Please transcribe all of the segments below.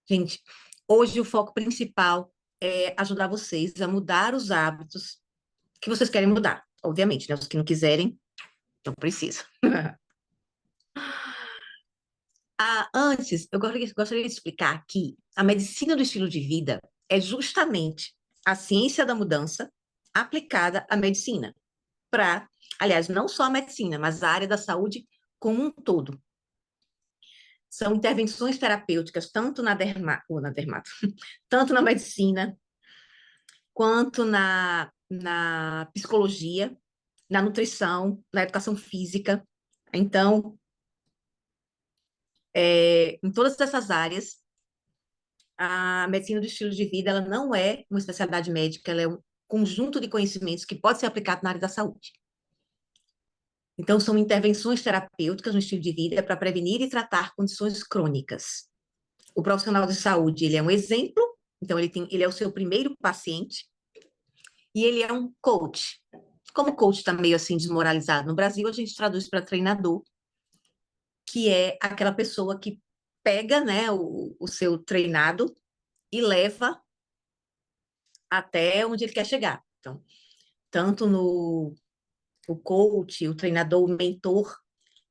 Gente, hoje o foco principal é ajudar vocês a mudar os hábitos que vocês querem mudar, obviamente, né? Os que não quiserem, não precisa. Antes, eu gostaria de explicar que a medicina do estilo de vida é justamente a ciência da mudança aplicada à medicina. Aliás, não só a medicina, mas a área da saúde como um todo. São intervenções terapêuticas tanto tanto na medicina, quanto na psicologia, na nutrição, na educação física. Então, em todas essas áreas, a medicina do estilo de vida, ela não é uma especialidade médica, ela é um conjunto de conhecimentos que pode ser aplicado na área da saúde. Então, são intervenções terapêuticas no estilo de vida para prevenir e tratar condições crônicas. O profissional de saúde, ele é um exemplo, então ele é o seu primeiro paciente, e ele é um coach. Como o coach está meio assim desmoralizado no Brasil, a gente traduz para treinador, que é aquela pessoa que pega, né, o seu treinado e leva até onde ele quer chegar. Então, tanto no o coach, o treinador, o mentor,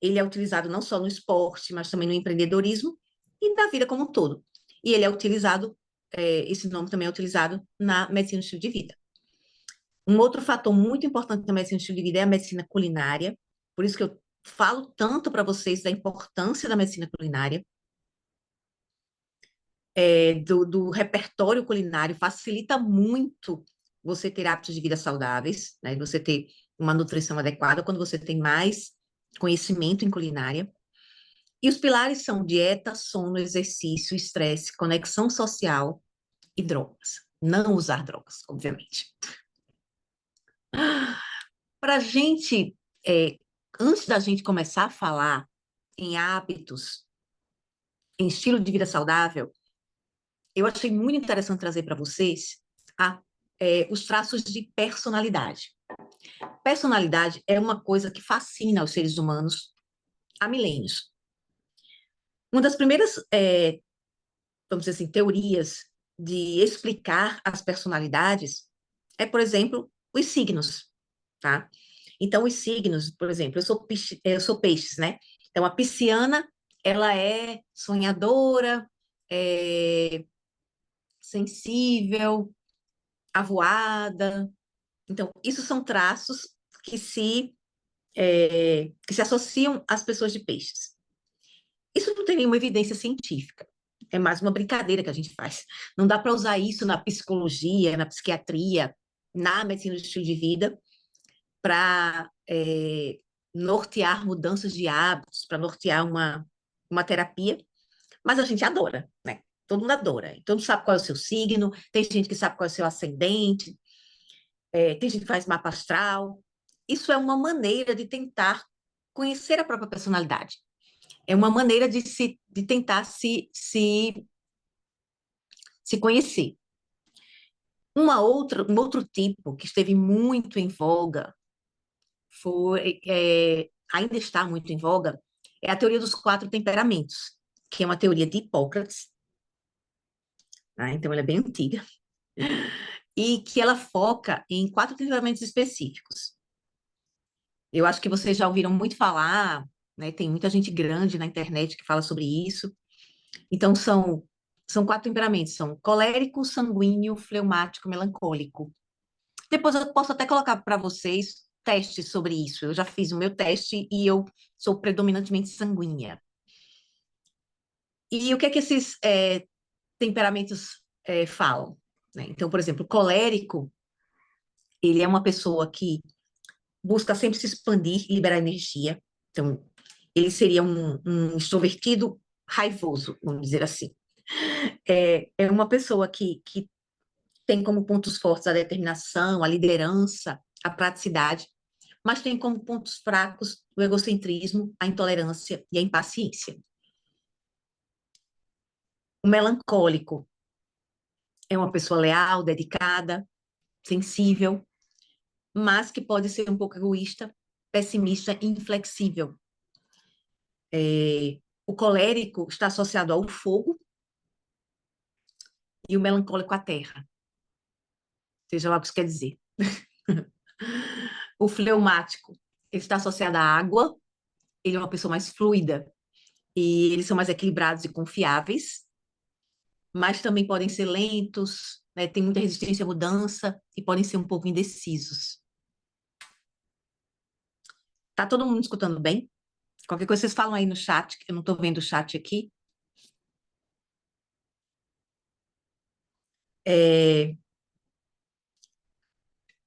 ele é utilizado não só no esporte, mas também no empreendedorismo e na vida como um todo. E ele é utilizado, esse nome também é utilizado na medicina do estilo de vida. Um outro fator muito importante na medicina do estilo de vida é a medicina culinária, por isso que eu falo tanto para vocês da importância da medicina culinária, do repertório culinário, facilita muito você ter hábitos de vida saudáveis, né? Você ter uma nutrição adequada quando você tem mais conhecimento em culinária. E os pilares são dieta, sono, exercício, estresse, conexão social e drogas. Não usar drogas, obviamente. Para a gente, antes da gente começar a falar em hábitos, em estilo de vida saudável, eu achei muito interessante trazer para vocês os traços de personalidade. Personalidade é uma coisa que fascina os seres humanos há milênios. Uma das primeiras, vamos dizer assim, teorias de explicar as personalidades é, por exemplo, os signos, tá? Então, os signos, por exemplo, eu sou peixes, né? Então, a pisciana, ela é sonhadora, é sensível, avoada. Então, isso são traços que se associam às pessoas de peixes. Isso não tem nenhuma evidência científica. É mais uma brincadeira que a gente faz. Não dá para usar isso na psicologia, na psiquiatria, na medicina do estilo de vida, para nortear mudanças de hábitos, para nortear uma terapia, mas a gente adora, né? Todo mundo adora. Todo mundo sabe qual é o seu signo, tem gente que sabe qual é o seu ascendente, tem gente que faz mapa astral. Isso é uma maneira de tentar conhecer a própria personalidade. É uma maneira de tentar se conhecer. Um outro tipo que esteve muito em voga ainda está muito em voga, é a teoria dos quatro temperamentos, que é uma teoria de Hipócrates, né? Então ela é bem antiga, e que ela foca em quatro temperamentos específicos. Eu acho que vocês já ouviram muito falar, né? Tem muita gente grande na internet que fala sobre isso. Então são quatro temperamentos, são colérico, sanguíneo, fleumático, melancólico. Depois eu posso até colocar para vocês testes sobre isso. Eu já fiz o meu teste e eu sou predominantemente sanguínea. E o que é que esses temperamentos falam? Né? Então, por exemplo, o colérico, ele é uma pessoa que busca sempre se expandir e liberar energia. Então, ele seria um extrovertido raivoso, vamos dizer assim. É uma pessoa que tem como pontos fortes a determinação, a liderança, a praticidade, mas tem como pontos fracos o egocentrismo, a intolerância e a impaciência. O melancólico é uma pessoa leal, dedicada, sensível, mas que pode ser um pouco egoísta, pessimista e inflexível. O colérico está associado ao fogo, e o melancólico a terra, seja lá o que isso quer dizer. O fleumático, ele está associado à água, ele é uma pessoa mais fluida, e eles são mais equilibrados e confiáveis, mas também podem ser lentos, né? Tem muita resistência à mudança e podem ser um pouco indecisos. Tá todo mundo escutando bem? Qualquer coisa vocês falam aí no chat, que eu não estou vendo o chat aqui. É,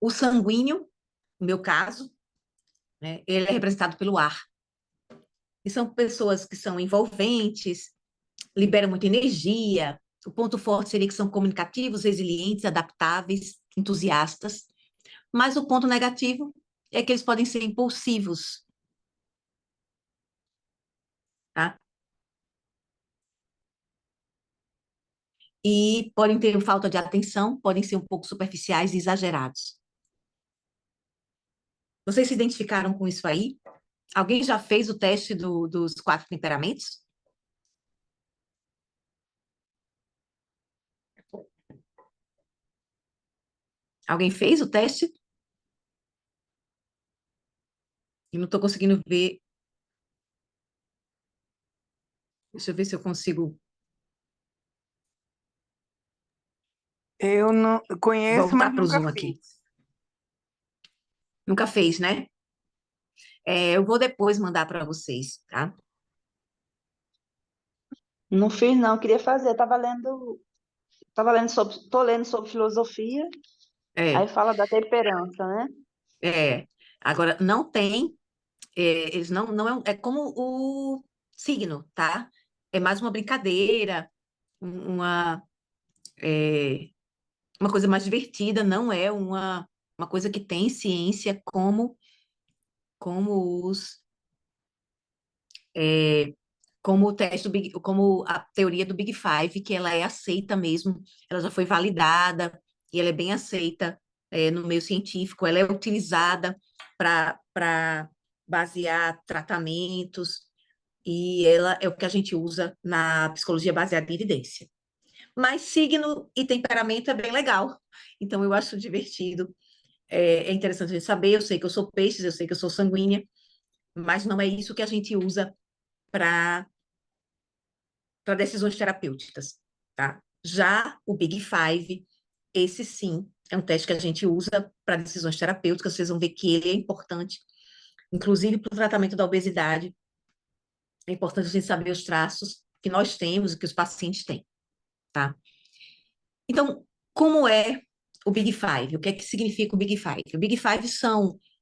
o sanguíneo, no meu caso, né, ele é representado pelo ar. E são pessoas que são envolventes, liberam muita energia. O ponto forte seria que são comunicativos, resilientes, adaptáveis, entusiastas. Mas o ponto negativo é que eles podem ser impulsivos, tá? E podem ter falta de atenção, podem ser um pouco superficiais e exagerados. Vocês se identificaram com isso aí? Alguém já fez o teste dos 4 temperamentos? Alguém fez o teste? E não estou conseguindo ver. Deixa eu ver se eu consigo Eu não conheço, voltar mas para o nunca Zoom aqui. fiz. Nunca fez, né? Eu vou depois mandar para vocês, tá? Não fiz, não, queria fazer. Tô lendo sobre filosofia, aí É, fala da temperança, né? é. Agora, não tem, eles não é como o signo, tá? É mais uma brincadeira, uma, é, uma coisa mais divertida, não é uma coisa que tem ciência como os, é, como o teste como a teoria do Big Five, que ela é aceita mesmo, ela já foi validada e ela é bem aceita, no meio científico, ela é utilizada para basear tratamentos e ela é o que a gente usa na psicologia baseada em evidência. Mas signo e temperamento é bem legal, então eu acho divertido, é interessante a gente saber. Eu sei que eu sou peixes, eu sei que eu sou sanguínea, mas não é isso que a gente usa para decisões terapêuticas, tá? Já o Big Five, esse sim, é um teste que a gente usa para decisões terapêuticas. Vocês vão ver que ele é importante, inclusive para o tratamento da obesidade. É importante a gente saber os traços que nós temos e que os pacientes têm, tá? Então, como é o Big Five? O que é que significa o Big Five? O Big Five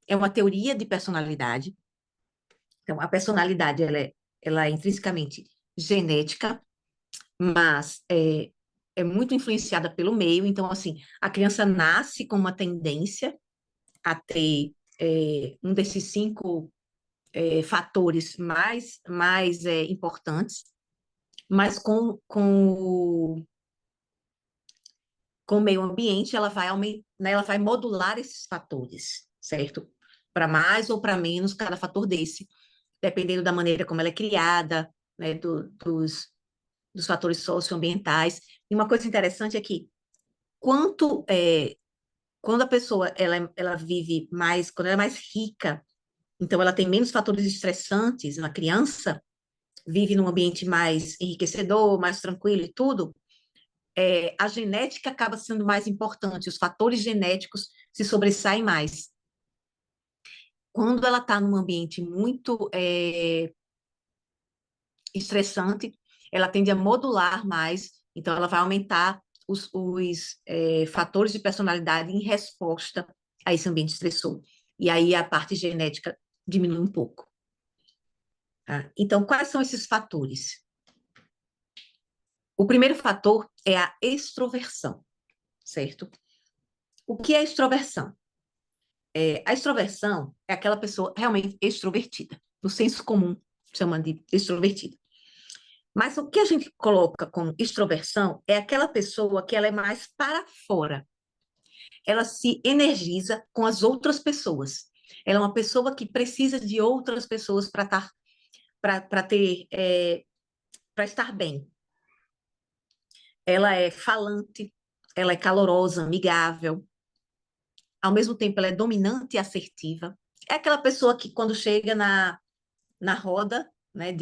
é uma teoria de personalidade. Então, a personalidade ela é intrinsecamente genética, mas é muito influenciada pelo meio. Então, assim, a criança nasce com uma tendência a ter um desses 5 fatores mais importantes, mas com o meio ambiente, ela vai modular esses fatores, certo? Para mais ou para menos cada fator desse, dependendo da maneira como ela é criada, né, dos fatores socioambientais. E uma coisa interessante é que quanto quando a pessoa ela vive mais, quando ela é mais rica, então ela tem menos fatores estressantes na criança, vive num ambiente mais enriquecedor, mais tranquilo e tudo, a genética acaba sendo mais importante, os fatores genéticos se sobressaem mais. Quando ela está num ambiente muito estressante, ela tende a modular mais, então ela vai aumentar os fatores de personalidade em resposta a esse ambiente estressor. E aí a parte genética diminui um pouco. Tá? Então, quais são esses fatores? O primeiro fator é a extroversão, certo? O que é extroversão? A extroversão é aquela pessoa realmente extrovertida, no senso comum, chama de extrovertida. Mas o que a gente coloca como extroversão é aquela pessoa que ela é mais para fora. Ela se energiza com as outras pessoas. Ela é uma pessoa que precisa de outras pessoas para ter para estar bem. ela é falante, ela é calorosa, amigável, ao mesmo tempo ela é dominante e assertiva. É aquela pessoa que quando chega na roda, né,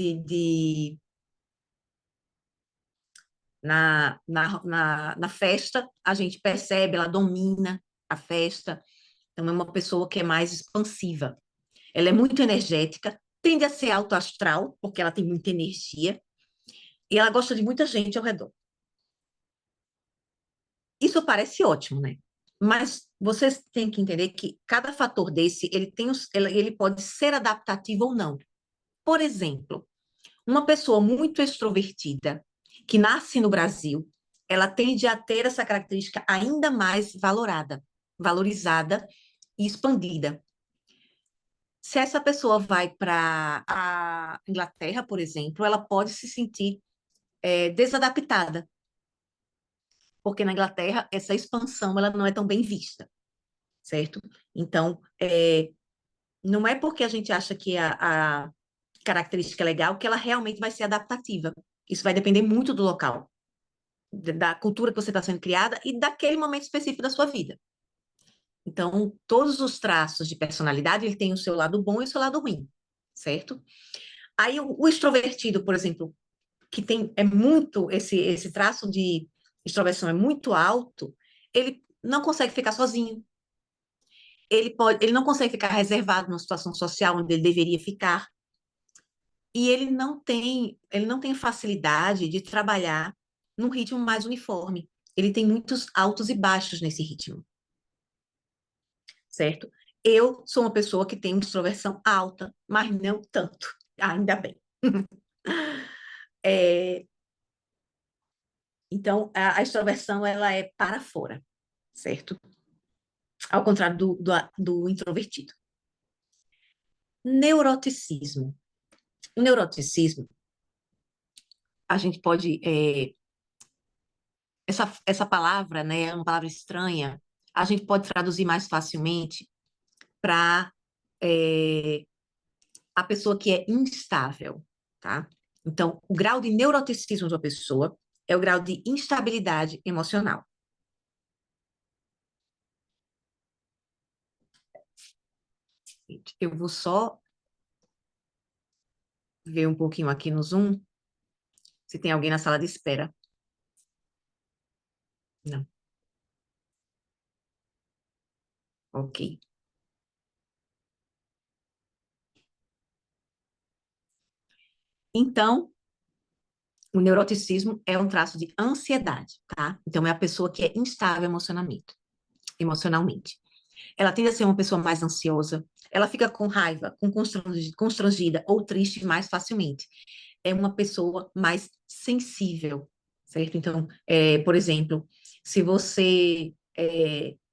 na festa, a gente percebe, ela domina a festa. Então, é uma pessoa que é mais expansiva. Ela é muito energética, tende a ser alto astral, porque ela tem muita energia, e ela gosta de muita gente ao redor. Isso parece ótimo, né? Mas vocês têm que entender que cada fator desse, ele pode ser adaptativo ou não. Por exemplo, uma pessoa muito extrovertida, que nasce no Brasil, ela tende a ter essa característica ainda mais valorizada e expandida. Se essa pessoa vai para a Inglaterra, por exemplo, ela pode se sentir desadaptada, porque na Inglaterra essa expansão ela não é tão bem vista, certo? Então, não é porque a gente acha que a característica é legal que ela realmente vai ser adaptativa. Isso vai depender muito do local, da cultura que você está sendo criada e daquele momento específico da sua vida. Então, todos os traços de personalidade, ele tem o seu lado bom e o seu lado ruim, certo? Aí, o extrovertido, por exemplo, que tem muito esse traço de extroversão é muito alto, ele não consegue ficar sozinho. Ele não consegue ficar reservado numa situação social onde ele deveria ficar. E ele não tem facilidade de trabalhar num ritmo mais uniforme. Ele tem muitos altos e baixos nesse ritmo, certo? Eu sou uma pessoa que tem uma extroversão alta, mas não tanto, ainda bem. É, então, a extroversão, ela é para fora, certo? Ao contrário do introvertido. Neuroticismo. O neuroticismo, a gente pode. Essa palavra, né, é uma palavra estranha, a gente pode traduzir mais facilmente para a pessoa que é instável, tá? Então, o grau de neuroticismo de uma pessoa é o grau de instabilidade emocional. Eu vou só ver um pouquinho aqui no Zoom se tem alguém na sala de espera. Não. Ok. Então, o neuroticismo é um traço de ansiedade, tá? Então, é a pessoa que é instável emocionalmente. Ela tende a ser uma pessoa mais ansiosa, ela fica com raiva, constrangida ou triste mais facilmente. É uma pessoa mais sensível, certo? Então, por exemplo, se você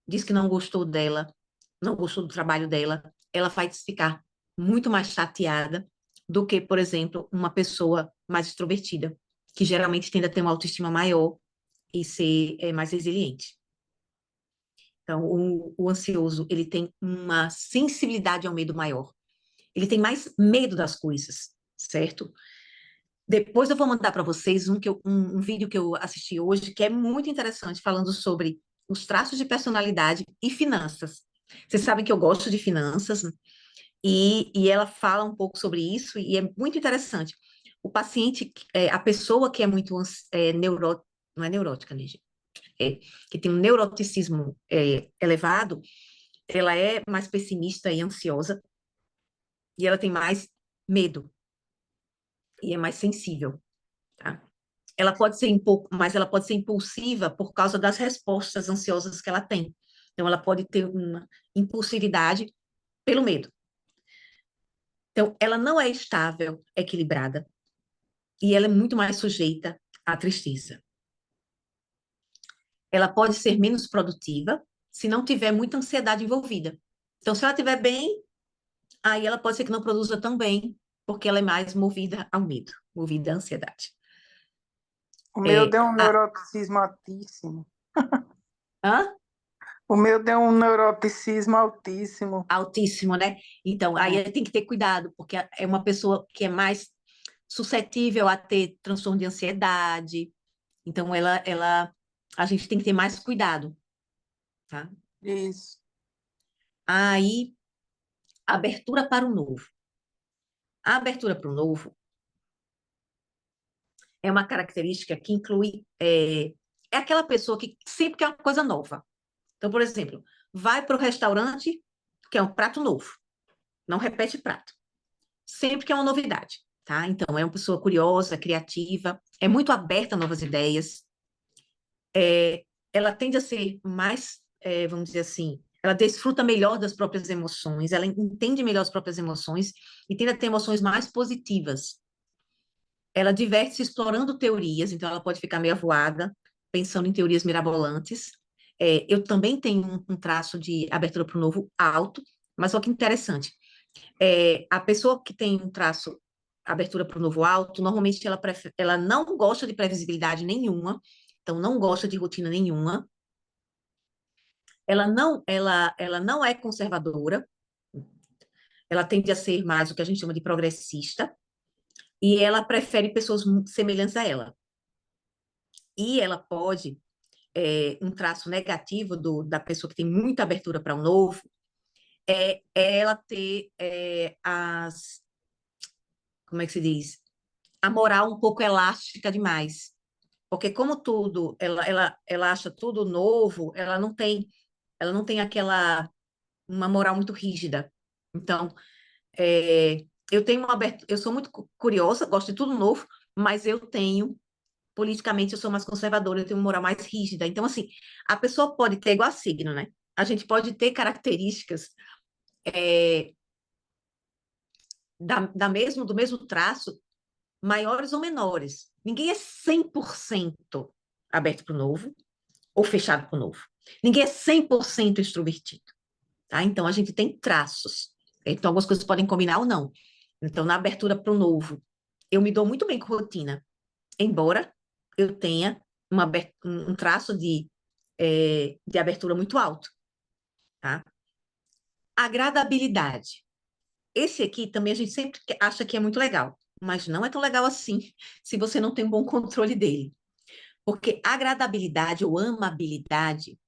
diz que não gostou dela, não gostou do trabalho dela, ela vai ficar muito mais chateada do que, por exemplo, uma pessoa mais extrovertida, que geralmente tende a ter uma autoestima maior e ser mais resiliente. Então, o ansioso, ele tem uma sensibilidade ao medo maior. Ele tem mais medo das coisas, certo? Depois eu vou mandar para vocês um vídeo que eu assisti hoje, que é muito interessante, falando sobre os traços de personalidade e finanças. Vocês sabem que eu gosto de finanças, né? E ela fala um pouco sobre isso, e é muito interessante. O paciente, a pessoa que é muito não é neurótica, né, gente? Que tem um neuroticismo elevado, ela é mais pessimista e ansiosa, e ela tem mais medo, e é mais sensível, tá? Ela pode ser mas ela pode ser impulsiva por causa das respostas ansiosas que ela tem. Então, ela pode ter uma impulsividade pelo medo. Então, ela não é estável, equilibrada, e ela é muito mais sujeita à tristeza. Ela pode ser menos produtiva se não tiver muita ansiedade envolvida. Então, se ela estiver bem, aí ela pode ser que não produza tão bem, porque ela é mais movida ao medo, movida à ansiedade. O meu deu um neuroticismo altíssimo. Hã? O meu deu um neuroticismo altíssimo. Altíssimo, né? Então, aí tem que ter cuidado, porque é uma pessoa que é mais suscetível a ter transtorno de ansiedade, Então, a gente tem que ter mais cuidado, tá? Isso. Aí, abertura para o novo. A abertura para o novo é uma característica que inclui, é aquela pessoa que sempre quer uma coisa nova. Então, por exemplo, vai para o restaurante, quer um prato novo, não repete prato. Sempre quer uma novidade, tá? Então, é uma pessoa curiosa, criativa, é muito aberta a novas ideias, ela tende a ser mais, vamos dizer assim, ela desfruta melhor das próprias emoções, ela entende melhor as próprias emoções e tende a ter emoções mais positivas. Ela diverte-se explorando teorias, então ela pode ficar meio avoada, pensando em teorias mirabolantes. Eu também tenho um traço de abertura para o novo alto, mas olha que interessante. A pessoa que tem um traço abertura para o novo alto, normalmente ela não gosta de previsibilidade nenhuma, então não gosta de rotina nenhuma. Ela não é conservadora, ela tende a ser mais o que a gente chama de progressista, e ela prefere pessoas semelhantes a ela. E ela pode, um traço negativo da pessoa que tem muita abertura para o novo, é ela ter como é que se diz? A moral um pouco elástica demais. Porque como tudo, ela acha tudo novo, ela não tem uma moral muito rígida. Então, eu tenho uma abertura, eu sou muito curiosa, gosto de tudo novo, mas politicamente, eu sou mais conservadora, eu tenho uma moral mais rígida. Então, assim, a pessoa pode ter igual a signo, né? A gente pode ter características é, do mesmo traço, maiores ou menores. Ninguém é 100% aberto para o novo ou fechado para o novo. Ninguém é 100% extrovertido, tá? Então, a gente tem traços. Então, algumas coisas podem combinar ou não. Então, na abertura para o novo, eu me dou muito bem com rotina, embora eu tenha um traço de abertura muito alto, tá? Agradabilidade. Esse aqui também a gente sempre acha que é muito legal, mas não é tão legal assim se você não tem um bom controle dele. Porque agradabilidade ou amabilidade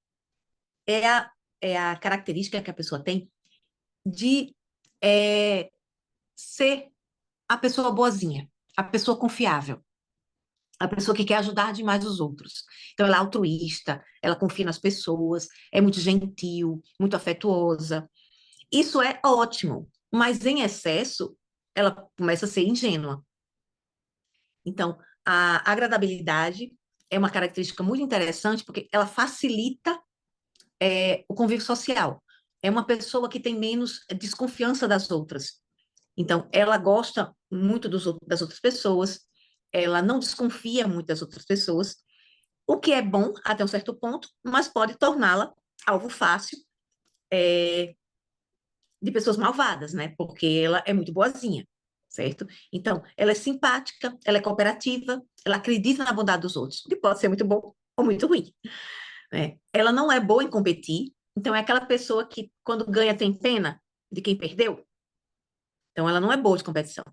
é a característica que a pessoa tem de ser a pessoa boazinha, a pessoa confiável, a pessoa que quer ajudar demais os outros. Então, ela é altruísta, ela confia nas pessoas, é muito gentil, muito afetuosa. Isso é ótimo, mas em excesso, ela começa a ser ingênua. Então, a agradabilidade é uma característica muito interessante porque ela facilita o convívio social. É uma pessoa que tem menos desconfiança das outras. Então, ela gosta muito das outras pessoas, ela não desconfia muito das outras pessoas, o que é bom até um certo ponto, mas pode torná-la alvo fácil de pessoas malvadas, né? Porque ela é muito boazinha, certo? Então, ela é simpática, ela é cooperativa, ela acredita na bondade dos outros, o que pode ser muito bom ou muito ruim, né? Ela não é boa em competir, então é aquela pessoa que, quando ganha, tem pena de quem perdeu. Então, ela não é boa de competição.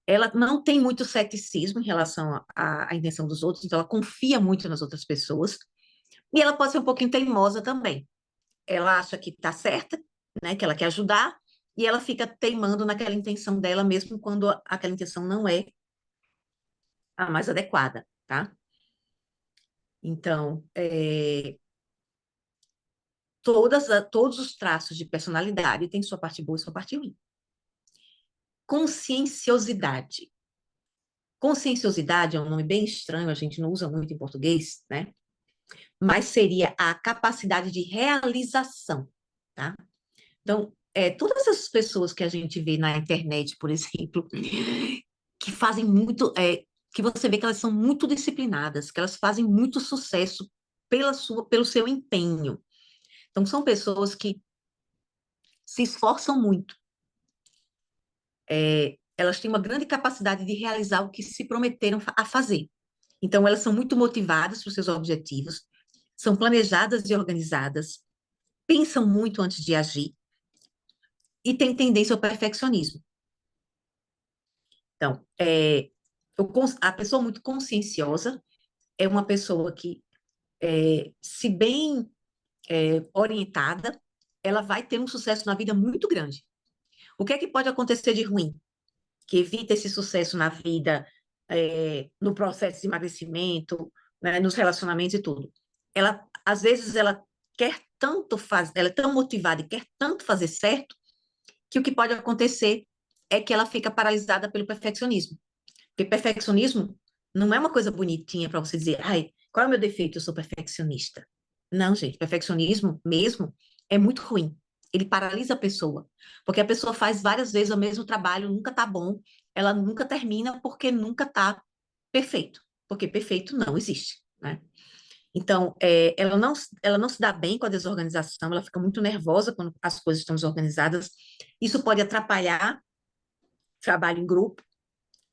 Ela não tem muito ceticismo em relação à intenção dos outros, então ela confia muito nas outras pessoas. E ela pode ser um pouquinho teimosa também. Ela acha que está certa, né, que ela quer ajudar, e ela fica teimando naquela intenção dela, mesmo quando aquela intenção não é a mais adequada, tá? Então, todos os traços de personalidade têm sua parte boa e sua parte ruim. Conscienciosidade. Conscienciosidade é um nome bem estranho, a gente não usa muito em português, né? Mas seria a capacidade de realização, tá? Então, todas essas pessoas que a gente vê na internet, por exemplo, que fazem muito, que você vê que elas são muito disciplinadas, que elas fazem muito sucesso pelo seu empenho. Então, são pessoas que se esforçam muito. Elas têm uma grande capacidade de realizar o que se prometeram a fazer. Então, elas são muito motivadas para os seus objetivos, são planejadas e organizadas, pensam muito antes de agir e têm tendência ao perfeccionismo. Então, A pessoa muito conscienciosa é uma pessoa que, se bem orientada, ela vai ter um sucesso na vida muito grande. O que é que pode acontecer de ruim? Que evita esse sucesso na vida, no processo de emagrecimento, né, nos relacionamentos e tudo. Ela, às vezes, ela quer tanto fazer, ela é tão motivada e quer tanto fazer certo, que o que pode acontecer é que ela fica paralisada pelo perfeccionismo. Porque perfeccionismo não é uma coisa bonitinha para você dizer, ai, qual é o meu defeito? Eu sou perfeccionista. Não, gente, perfeccionismo mesmo é muito ruim. Ele paralisa a pessoa, porque a pessoa faz várias vezes o mesmo trabalho, nunca tá bom, ela nunca termina porque nunca tá perfeito, porque perfeito não existe, né? Então, ela não se dá bem com a desorganização, ela fica muito nervosa quando as coisas estão desorganizadas. Isso pode atrapalhar trabalho em grupo,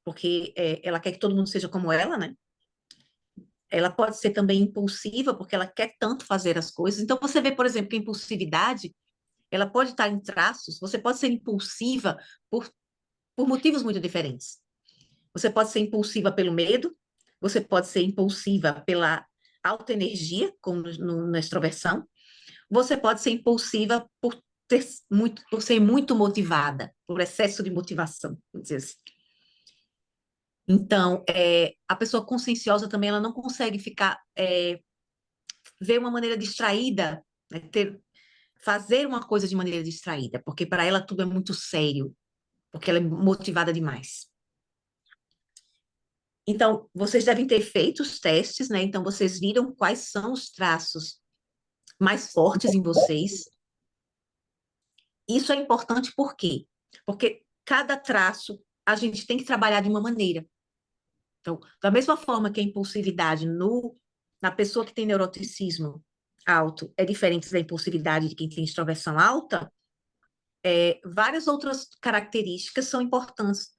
porque ela quer que todo mundo seja como ela, né? Ela pode ser também impulsiva, porque ela quer tanto fazer as coisas. Então, você vê, por exemplo, que a impulsividade, ela pode estar em traços, você pode ser impulsiva por, por motivos muito diferentes. Você pode ser impulsiva pelo medo, você pode ser impulsiva pela alta energia, como na extroversão, você pode ser impulsiva por ser muito motivada, por excesso de motivação, vamos dizer assim. Então, a pessoa conscienciosa também, ela não consegue ver uma maneira distraída, né, fazer uma coisa de maneira distraída, porque para ela tudo é muito sério, porque ela é motivada demais. Então, vocês devem ter feito os testes, né? Então, vocês viram quais são os traços mais fortes em vocês. Isso é importante por quê? Porque cada traço a gente tem que trabalhar de uma maneira. Então, da mesma forma que a impulsividade na pessoa que tem neuroticismo alto é diferente da impulsividade de quem tem extroversão alta, várias outras características são importantes,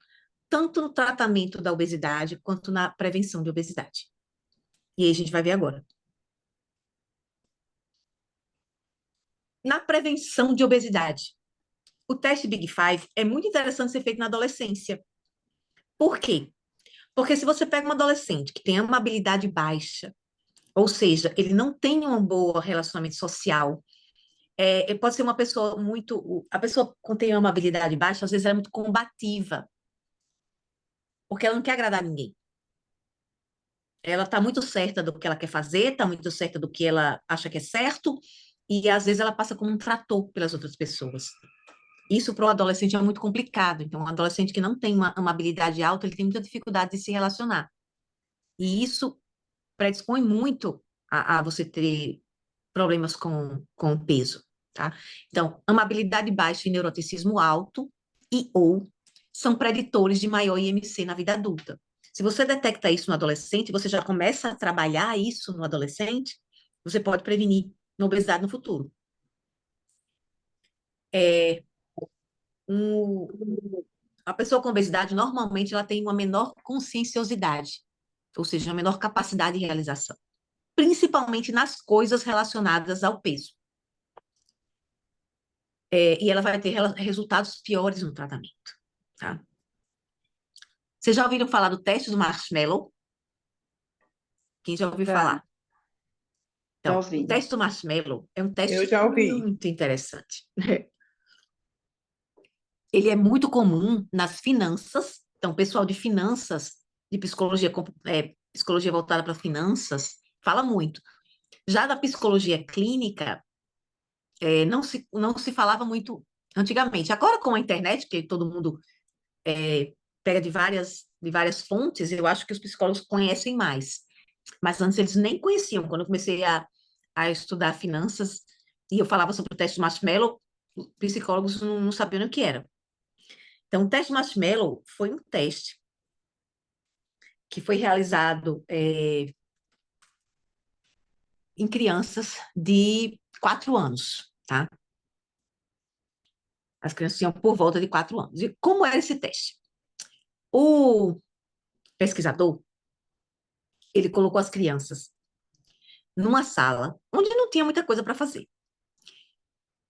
tanto no tratamento da obesidade quanto na prevenção de obesidade. E aí a gente vai ver agora. Na prevenção de obesidade, o teste Big Five é muito interessante ser feito na adolescência. Por quê? Porque se você pega um adolescente que tem uma habilidade baixa, ou seja, ele não tem um bom relacionamento social, ele pode ser uma pessoa muito. A pessoa que tem uma habilidade baixa, às vezes, ela é muito combativa, porque ela não quer agradar ninguém. Ela está muito certa do que ela quer fazer, está muito certa do que ela acha que é certo, e às vezes ela passa como um trator pelas outras pessoas. Isso para o adolescente é muito complicado. Então, um adolescente que não tem uma habilidade alta, ele tem muita dificuldade de se relacionar. E isso predispõe muito a você ter problemas com o peso, tá? Então, amabilidade baixa e neuroticismo alto e ou são preditores de maior IMC na vida adulta. Se você detecta isso no adolescente, você já começa a trabalhar isso no adolescente, você pode prevenir uma obesidade no futuro. Um, a pessoa com obesidade, normalmente, ela tem uma menor conscienciosidade, ou seja, uma menor capacidade de realização, principalmente nas coisas relacionadas ao peso. E ela vai ter resultados piores no tratamento, tá? Vocês já ouviram falar do teste do marshmallow? Quem já ouviu Já, falar? Já Então, o ouvi. teste do marshmallow é um eu teste já ouvi. muito interessante. Ele é muito comum nas finanças. Então, o pessoal de finanças, de psicologia, psicologia voltada para finanças, fala muito. Já da psicologia clínica, não se falava muito antigamente. Agora, com a internet, que todo mundo pega de várias fontes, eu acho que os psicólogos conhecem mais. Mas antes eles nem conheciam. Quando eu comecei a estudar finanças e eu falava sobre o teste Marshmallow, os psicólogos não sabiam o que era. Então, o teste Marshmallow foi um teste que foi realizado em crianças de 4 anos, tá? As crianças tinham por volta de 4 anos. E como era esse teste? O pesquisador, ele colocou as crianças numa sala onde não tinha muita coisa para fazer.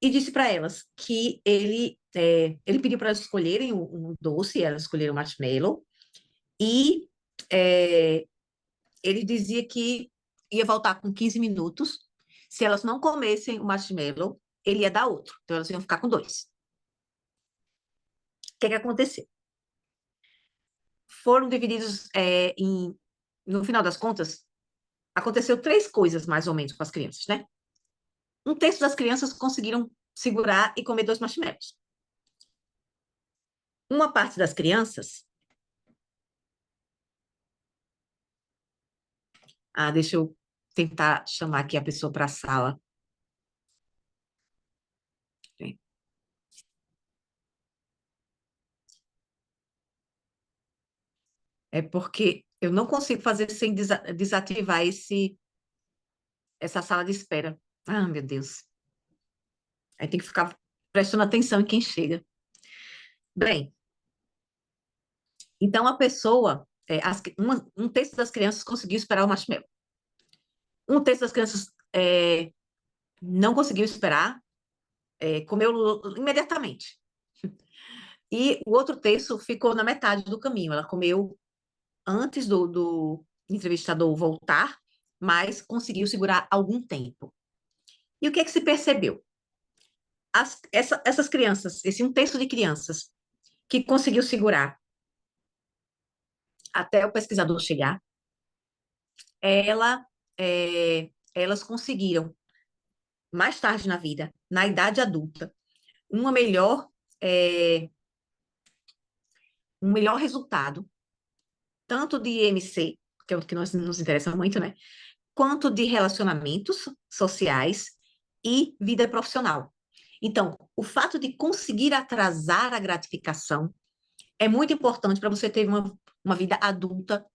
E disse para elas que ele pediu para elas escolherem um doce, elas escolheram marshmallow, e é, ele dizia que ia voltar com 15 minutos. Se elas não comessem o marshmallow, ele ia dar outro. Então, elas iam ficar com dois. O que que aconteceu? Foram divididos no final das contas, aconteceu três coisas, mais ou menos, com as crianças, né? Um terço das crianças conseguiram segurar e comer dois marshmallows. Uma parte das crianças... deixa eu tentar chamar aqui a pessoa para a sala. É porque eu não consigo fazer sem desativar essa sala de espera. Ah, meu Deus. Aí tem que ficar prestando atenção em quem chega. Bem, então a pessoa, um terço das crianças conseguiu esperar o marshmallow. Um terço das crianças não conseguiu esperar, comeu imediatamente. E o outro terço ficou na metade do caminho. Ela comeu antes do entrevistador voltar, mas conseguiu segurar algum tempo. E o que é que se percebeu? Essas crianças, esse um terço de crianças que conseguiu segurar até o pesquisador chegar, ela, elas conseguiram, mais tarde na vida, na idade adulta, uma melhor, é, um melhor resultado, tanto de IMC, que é o que nos interessa muito, né? Quanto de relacionamentos sociais e vida profissional. Então, o fato de conseguir atrasar a gratificação é muito importante para você ter uma vida adulta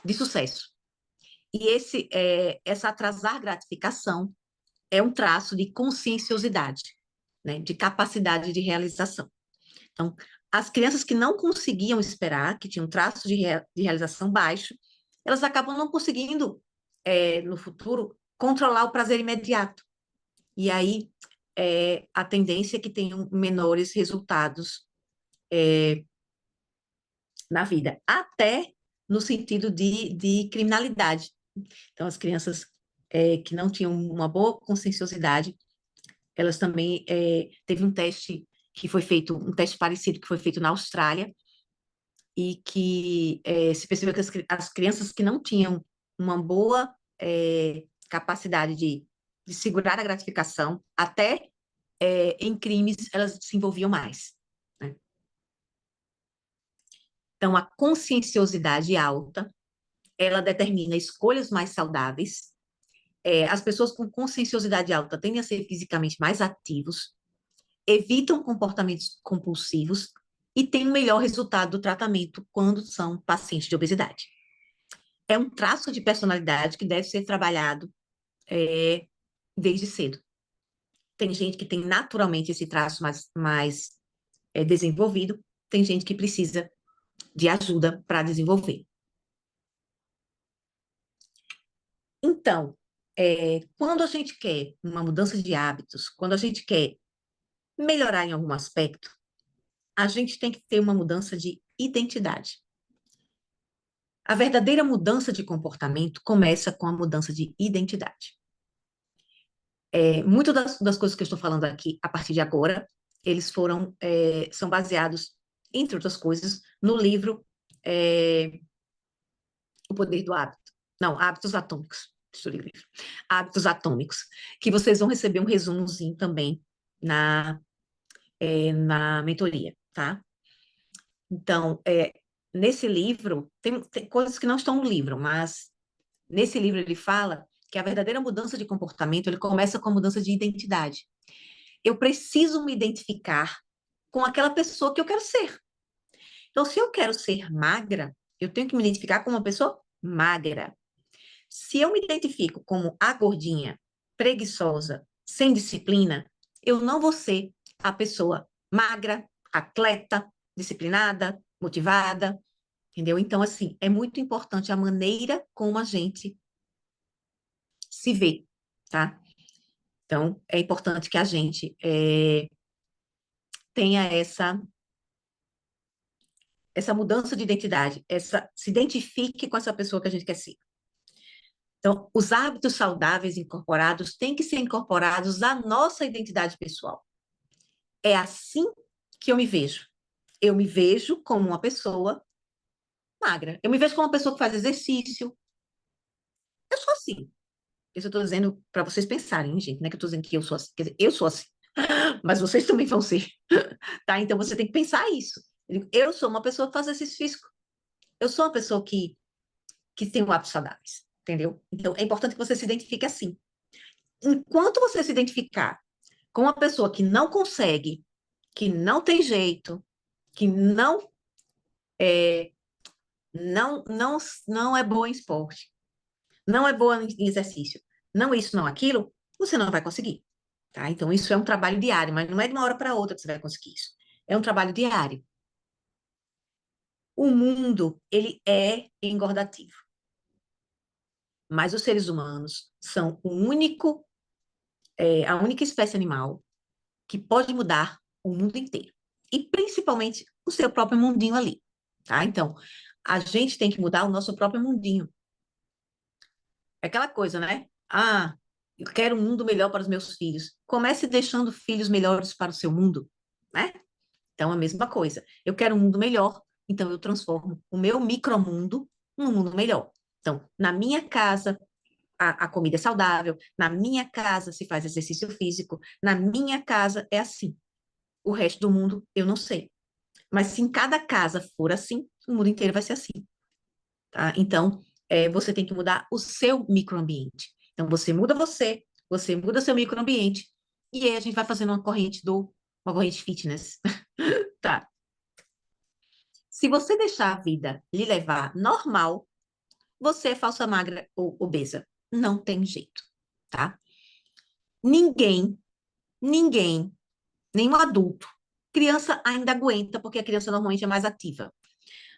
de sucesso. E essa atrasar gratificação é um traço de conscienciosidade, né, de capacidade de realização. Então, as crianças que não conseguiam esperar, que tinham um traço de realização baixo, elas acabam não conseguindo, no futuro, controlar o prazer imediato. E aí, a tendência é que tenham menores resultados na vida, até no sentido de criminalidade. Então, as crianças que não tinham uma boa conscienciosidade, elas também teve um teste que foi feito, um teste parecido que foi feito na Austrália, e que se percebeu que as crianças que não tinham uma boa capacidade de segurar a gratificação, até em crimes elas se envolviam mais, né? Então, a conscienciosidade alta, ela determina escolhas mais saudáveis. As pessoas com conscienciosidade alta tendem a ser fisicamente mais ativos, evitam comportamentos compulsivos e têm um melhor resultado do tratamento quando são pacientes de obesidade. É um traço de personalidade que deve ser trabalhado desde cedo. Tem gente que tem naturalmente esse traço mais desenvolvido, tem gente que precisa de ajuda para desenvolver. Então, quando a gente quer uma mudança de hábitos, quando a gente quer melhorar em algum aspecto, a gente tem que ter uma mudança de identidade. A verdadeira mudança de comportamento começa com a mudança de identidade. Muitas das coisas que eu estou falando aqui, a partir de agora, eles são baseados, entre outras coisas, no livro O Poder do Hábito. Não, Hábitos Atômicos. Hábitos Atômicos, que vocês vão receber um resumozinho também na mentoria, tá? Então, nesse livro, tem coisas que não estão no livro, mas nesse livro ele fala que a verdadeira mudança de comportamento, ele começa com a mudança de identidade. Eu preciso me identificar com aquela pessoa que eu quero ser. Então, se eu quero ser magra, eu tenho que me identificar como uma pessoa magra. Se eu me identifico como a gordinha, preguiçosa, sem disciplina, eu não vou ser a pessoa magra, atleta, disciplinada, motivada, entendeu? Então, assim, é muito importante a maneira como a gente se vê, tá? Então, é importante que a gente tenha essa mudança de identidade, se identifique com essa pessoa que a gente quer ser. Então, os hábitos saudáveis incorporados têm que ser incorporados à nossa identidade pessoal. É assim que eu me vejo. Eu me vejo como uma pessoa magra. Eu me vejo como uma pessoa que faz exercício. Eu sou assim. Isso eu estou dizendo para vocês pensarem, gente, não é que eu estou dizendo que eu sou assim. Quer dizer, eu sou assim, mas vocês também vão ser. Tá? Então, você tem que pensar isso. Eu sou uma pessoa que faz exercício físico. Eu sou uma pessoa que tem hábitos saudáveis. Entendeu? Então, é importante que você se identifique assim. Enquanto você se identificar com uma pessoa que não consegue, que não tem jeito, que é, não é boa em esporte, não é boa em exercício, não isso, não aquilo, você não vai conseguir, tá? Então, isso é um trabalho diário, mas não é de uma hora para outra que você vai conseguir isso. É um trabalho diário. O mundo, ele é engordativo, mas os seres humanos são a única espécie animal que pode mudar o mundo inteiro. E principalmente o seu próprio mundinho ali, tá? Então, a gente tem que mudar o nosso próprio mundinho. É aquela coisa, né? Ah, eu quero um mundo melhor para os meus filhos. Comece deixando filhos melhores para o seu mundo, né? Então, a mesma coisa. Eu quero um mundo melhor, então eu transformo o meu micromundo num mundo melhor. Então, na minha casa, a comida é saudável, na minha casa se faz exercício físico, na minha casa é assim. O resto do mundo, eu não sei. Mas se em cada casa for assim, o mundo inteiro vai ser assim, tá? Então, você tem que mudar o seu microambiente. Então, você muda seu microambiente, e aí a gente vai fazendo uma corrente fitness, tá? Se você deixar a vida lhe levar normal, você é falsa magra ou obesa. Não tem jeito, tá? Ninguém, ninguém, nenhum adulto, criança ainda aguenta, porque a criança normalmente é mais ativa.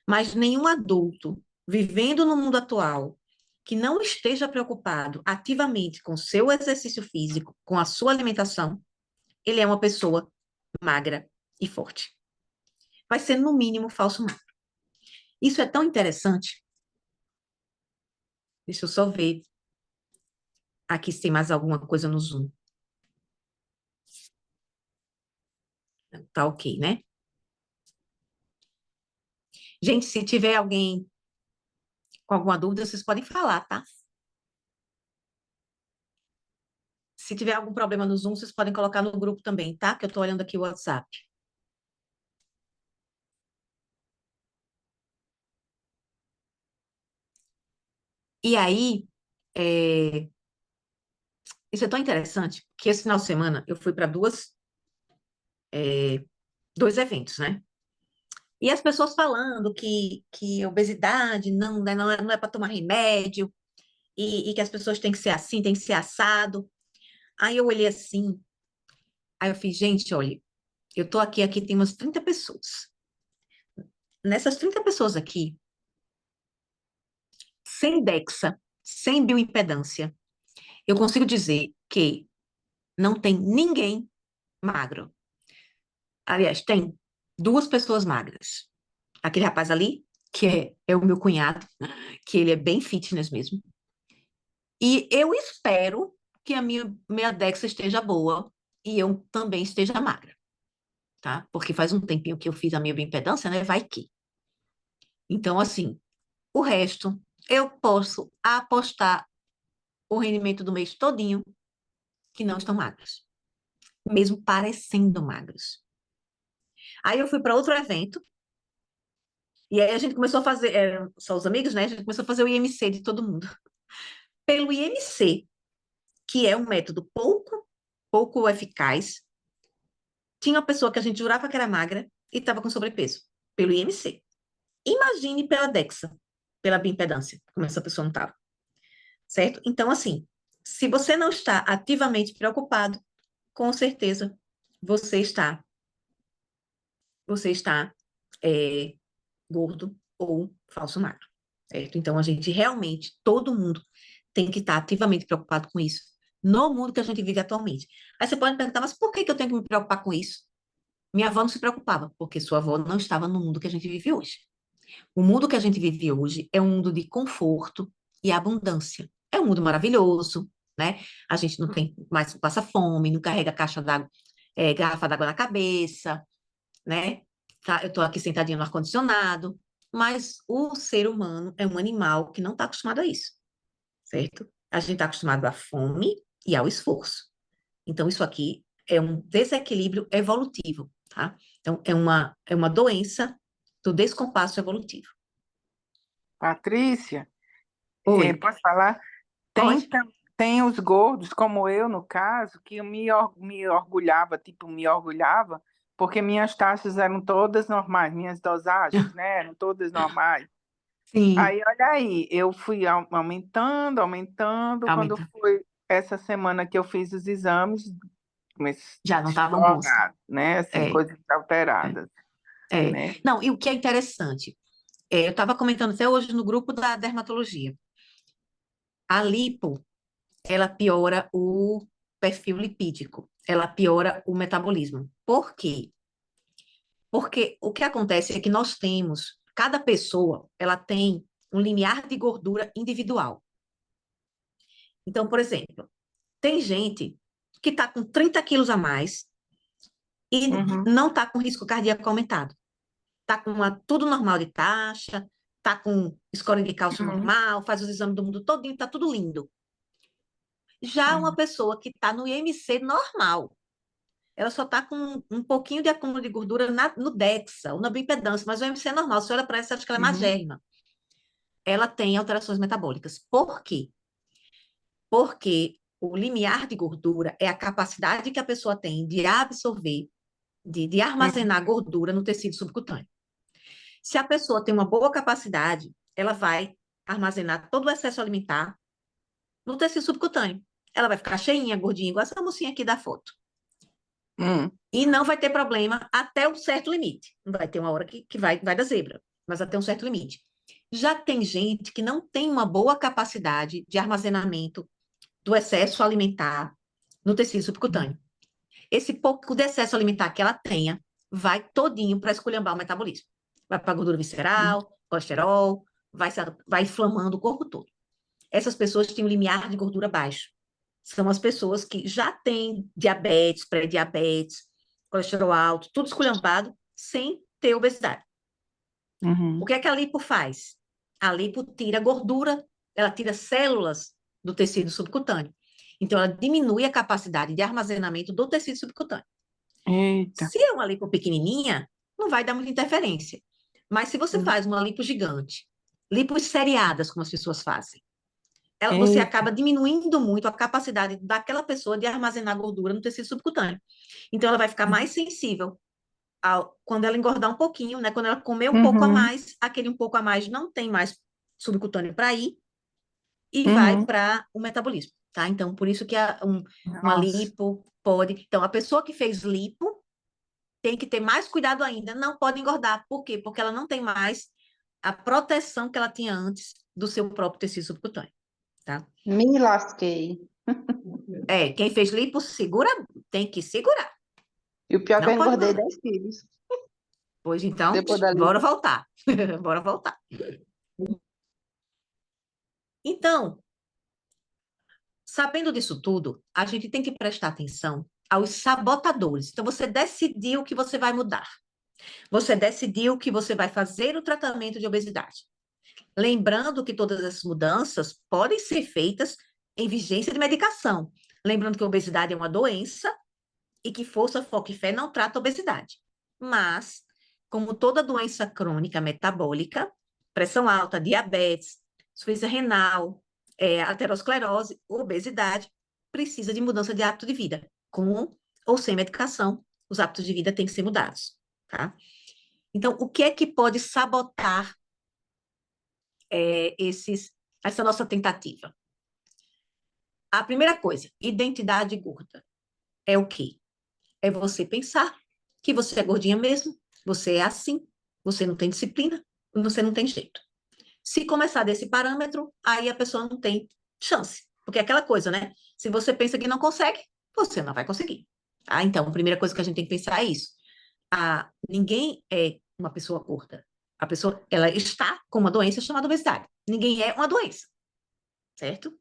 Mas nenhum adulto vivendo no mundo atual que não esteja preocupado ativamente com seu exercício físico, com a sua alimentação, ele é uma pessoa magra e forte. Vai ser, no mínimo, falso magro. Isso é tão interessante. Deixa eu só ver aqui se tem mais alguma coisa no Zoom. Tá ok, né? Gente, se tiver alguém com alguma dúvida, vocês podem falar, tá? Se tiver algum problema no Zoom, vocês podem colocar no grupo também, tá? Que eu tô olhando aqui o WhatsApp. E aí, isso é tão interessante que esse final de semana eu fui para dois eventos, né? E as pessoas falando que obesidade não é para tomar remédio e que as pessoas têm que ser assim, têm que ser assado. Aí eu olhei assim, aí eu fiz, gente, olha, eu tô aqui tem umas 30 pessoas. Nessas 30 pessoas aqui, sem DEXA, sem bioimpedância, eu consigo dizer que não tem ninguém magro. Aliás, tem duas pessoas magras. Aquele rapaz ali, que é o meu cunhado, que ele é bem fitness mesmo. E eu espero que a minha DEXA esteja boa e eu também esteja magra, tá? Porque faz um tempinho que eu fiz a minha bioimpedância, né? Vai que. Então, assim, o resto, eu posso apostar o rendimento do mês todinho que não estão magros, mesmo parecendo magros. Aí eu fui para outro evento, e aí a gente começou a fazer, só os amigos, né? A gente começou a fazer o IMC de todo mundo. Pelo IMC, que é um método pouco eficaz, tinha uma pessoa que a gente jurava que era magra e estava com sobrepeso, pelo IMC. Imagine pela DEXA, pela bioimpedância, como essa pessoa não estava, certo? Então, assim, se você não está ativamente preocupado, com certeza você está é, gordo ou falso magro, certo? Então, a gente realmente, todo mundo tem que estar ativamente preocupado com isso, no mundo que a gente vive atualmente. Aí você pode me perguntar, mas por que eu tenho que me preocupar com isso? Minha avó não se preocupava, porque sua avó não estava no mundo que a gente vive hoje. O mundo que a gente vive hoje é um mundo de conforto e abundância. É um mundo maravilhoso, né? A gente não tem mais passa fome, não carrega caixa d'água, garrafa d'água na cabeça, né? Eu estou aqui sentadinha no ar-condicionado, mas o ser humano é um animal que não está acostumado a isso, certo? A gente está acostumado à fome e ao esforço. Então, isso aqui é um desequilíbrio evolutivo, tá? Então, é uma doença do descompasso evolutivo. Patrícia, Oi, posso falar? Tem, pode? tem os gordos, como eu, no caso, que me orgulhava, tipo, me orgulhava, porque minhas taxas eram todas normais, minhas dosagens, né, eram todas normais. Sim, Aí, olha aí, eu fui aumentando, aumentando, quando aumenta. foi essa semana que eu fiz os exames, mas Já não estavam bons. desnorado, né, assim, É, coisas alteradas, é. né? Não, e o que é interessante, eu estava comentando até hoje no grupo da dermatologia. A lipo, ela piora o perfil lipídico, ela piora o metabolismo. Por quê? Porque o que acontece é que nós temos, cada pessoa, ela tem um limiar de gordura individual. Então, por exemplo, tem gente que está com 30 quilos a mais e Uhum, não está com risco cardíaco aumentado. Está com tudo normal de taxa, está com score de cálcio uhum, normal, faz os exames do mundo todinho, está tudo lindo. Já uma uhum, pessoa que está no IMC normal, ela só está com um pouquinho de acúmulo de gordura no DEXA ou na bioimpedância, mas o IMC é normal. Você olha para ela e acha que ela é uhum, magérrima. Ela tem alterações metabólicas. Por quê? Porque o limiar de gordura é a capacidade que a pessoa tem de absorver, de uhum, armazenar gordura no tecido subcutâneo. Se a pessoa tem uma boa capacidade, ela vai armazenar todo o excesso alimentar no tecido subcutâneo. Ela vai ficar cheinha, gordinha, igual essa mocinha aqui da foto. uhum, E não vai ter problema até um certo limite. Não vai ter uma hora que vai da zebra, mas até um certo limite. Já tem gente que não tem uma boa capacidade de armazenamento do excesso alimentar no tecido subcutâneo. Esse pouco de excesso alimentar que ela tenha vai todinho para esculhambar o metabolismo. Vai para a gordura visceral, colesterol, vai inflamando o corpo todo. Essas pessoas têm um limiar de gordura baixo. São as pessoas que já têm diabetes, pré-diabetes, colesterol alto, tudo esculhambado, sem ter obesidade. O uhum, que é que a lipo faz? A lipo tira gordura, ela tira células do tecido subcutâneo. Então, ela diminui a capacidade de armazenamento do tecido subcutâneo. eita, Se é uma lipo pequenininha, não vai dar muita interferência. Mas se você uhum, faz uma lipo gigante, lipos seriadas, como as pessoas fazem, você eita, acaba diminuindo muito a capacidade daquela pessoa de armazenar gordura no tecido subcutâneo. Então, ela vai ficar mais sensível quando ela engordar um pouquinho, né? Quando ela comer um pouco a uhum, mais, aquele um pouco a mais não tem mais subcutâneo para ir e vai uhum, para o metabolismo, tá? Então, por isso que uma nossa, lipo pode. Então, a pessoa que fez lipo tem que ter mais cuidado ainda, não pode engordar. Por quê? Porque ela não tem mais a proteção que ela tinha antes do seu próprio tecido subcutâneo, tá? Me lasquei. Quem fez lipo segura, tem que segurar, E o pior é que eu não pode engordei engordar. 10 quilos Pois então, depois da bora lipo. voltar. Bora voltar. Então, sabendo disso tudo, a gente tem que prestar atenção aos sabotadores. Então, você decidiu que você vai mudar. Você decidiu que você vai fazer o tratamento de obesidade. Lembrando que todas essas mudanças podem ser feitas em vigência de medicação. Lembrando que a obesidade é uma doença e que força, foco e fé não trata a obesidade. Mas, como toda doença crônica metabólica, pressão alta, diabetes, insuficiência renal, aterosclerose, obesidade, precisa de mudança de hábito de vida. Com ou sem medicação, os hábitos de vida têm que ser mudados, tá? Então, o que é que pode sabotar essa nossa tentativa? A primeira coisa, identidade gorda. É o quê? É você pensar que você é gordinha mesmo, você é assim, você não tem disciplina, você não tem jeito. Se começar desse parâmetro, aí a pessoa não tem chance. Porque é aquela coisa, né? Se você pensa que não consegue, você não vai conseguir. Então, a primeira coisa que a gente tem que pensar é isso. Ninguém é uma pessoa gorda. A pessoa, ela está com uma doença chamada obesidade. Ninguém é uma doença, certo?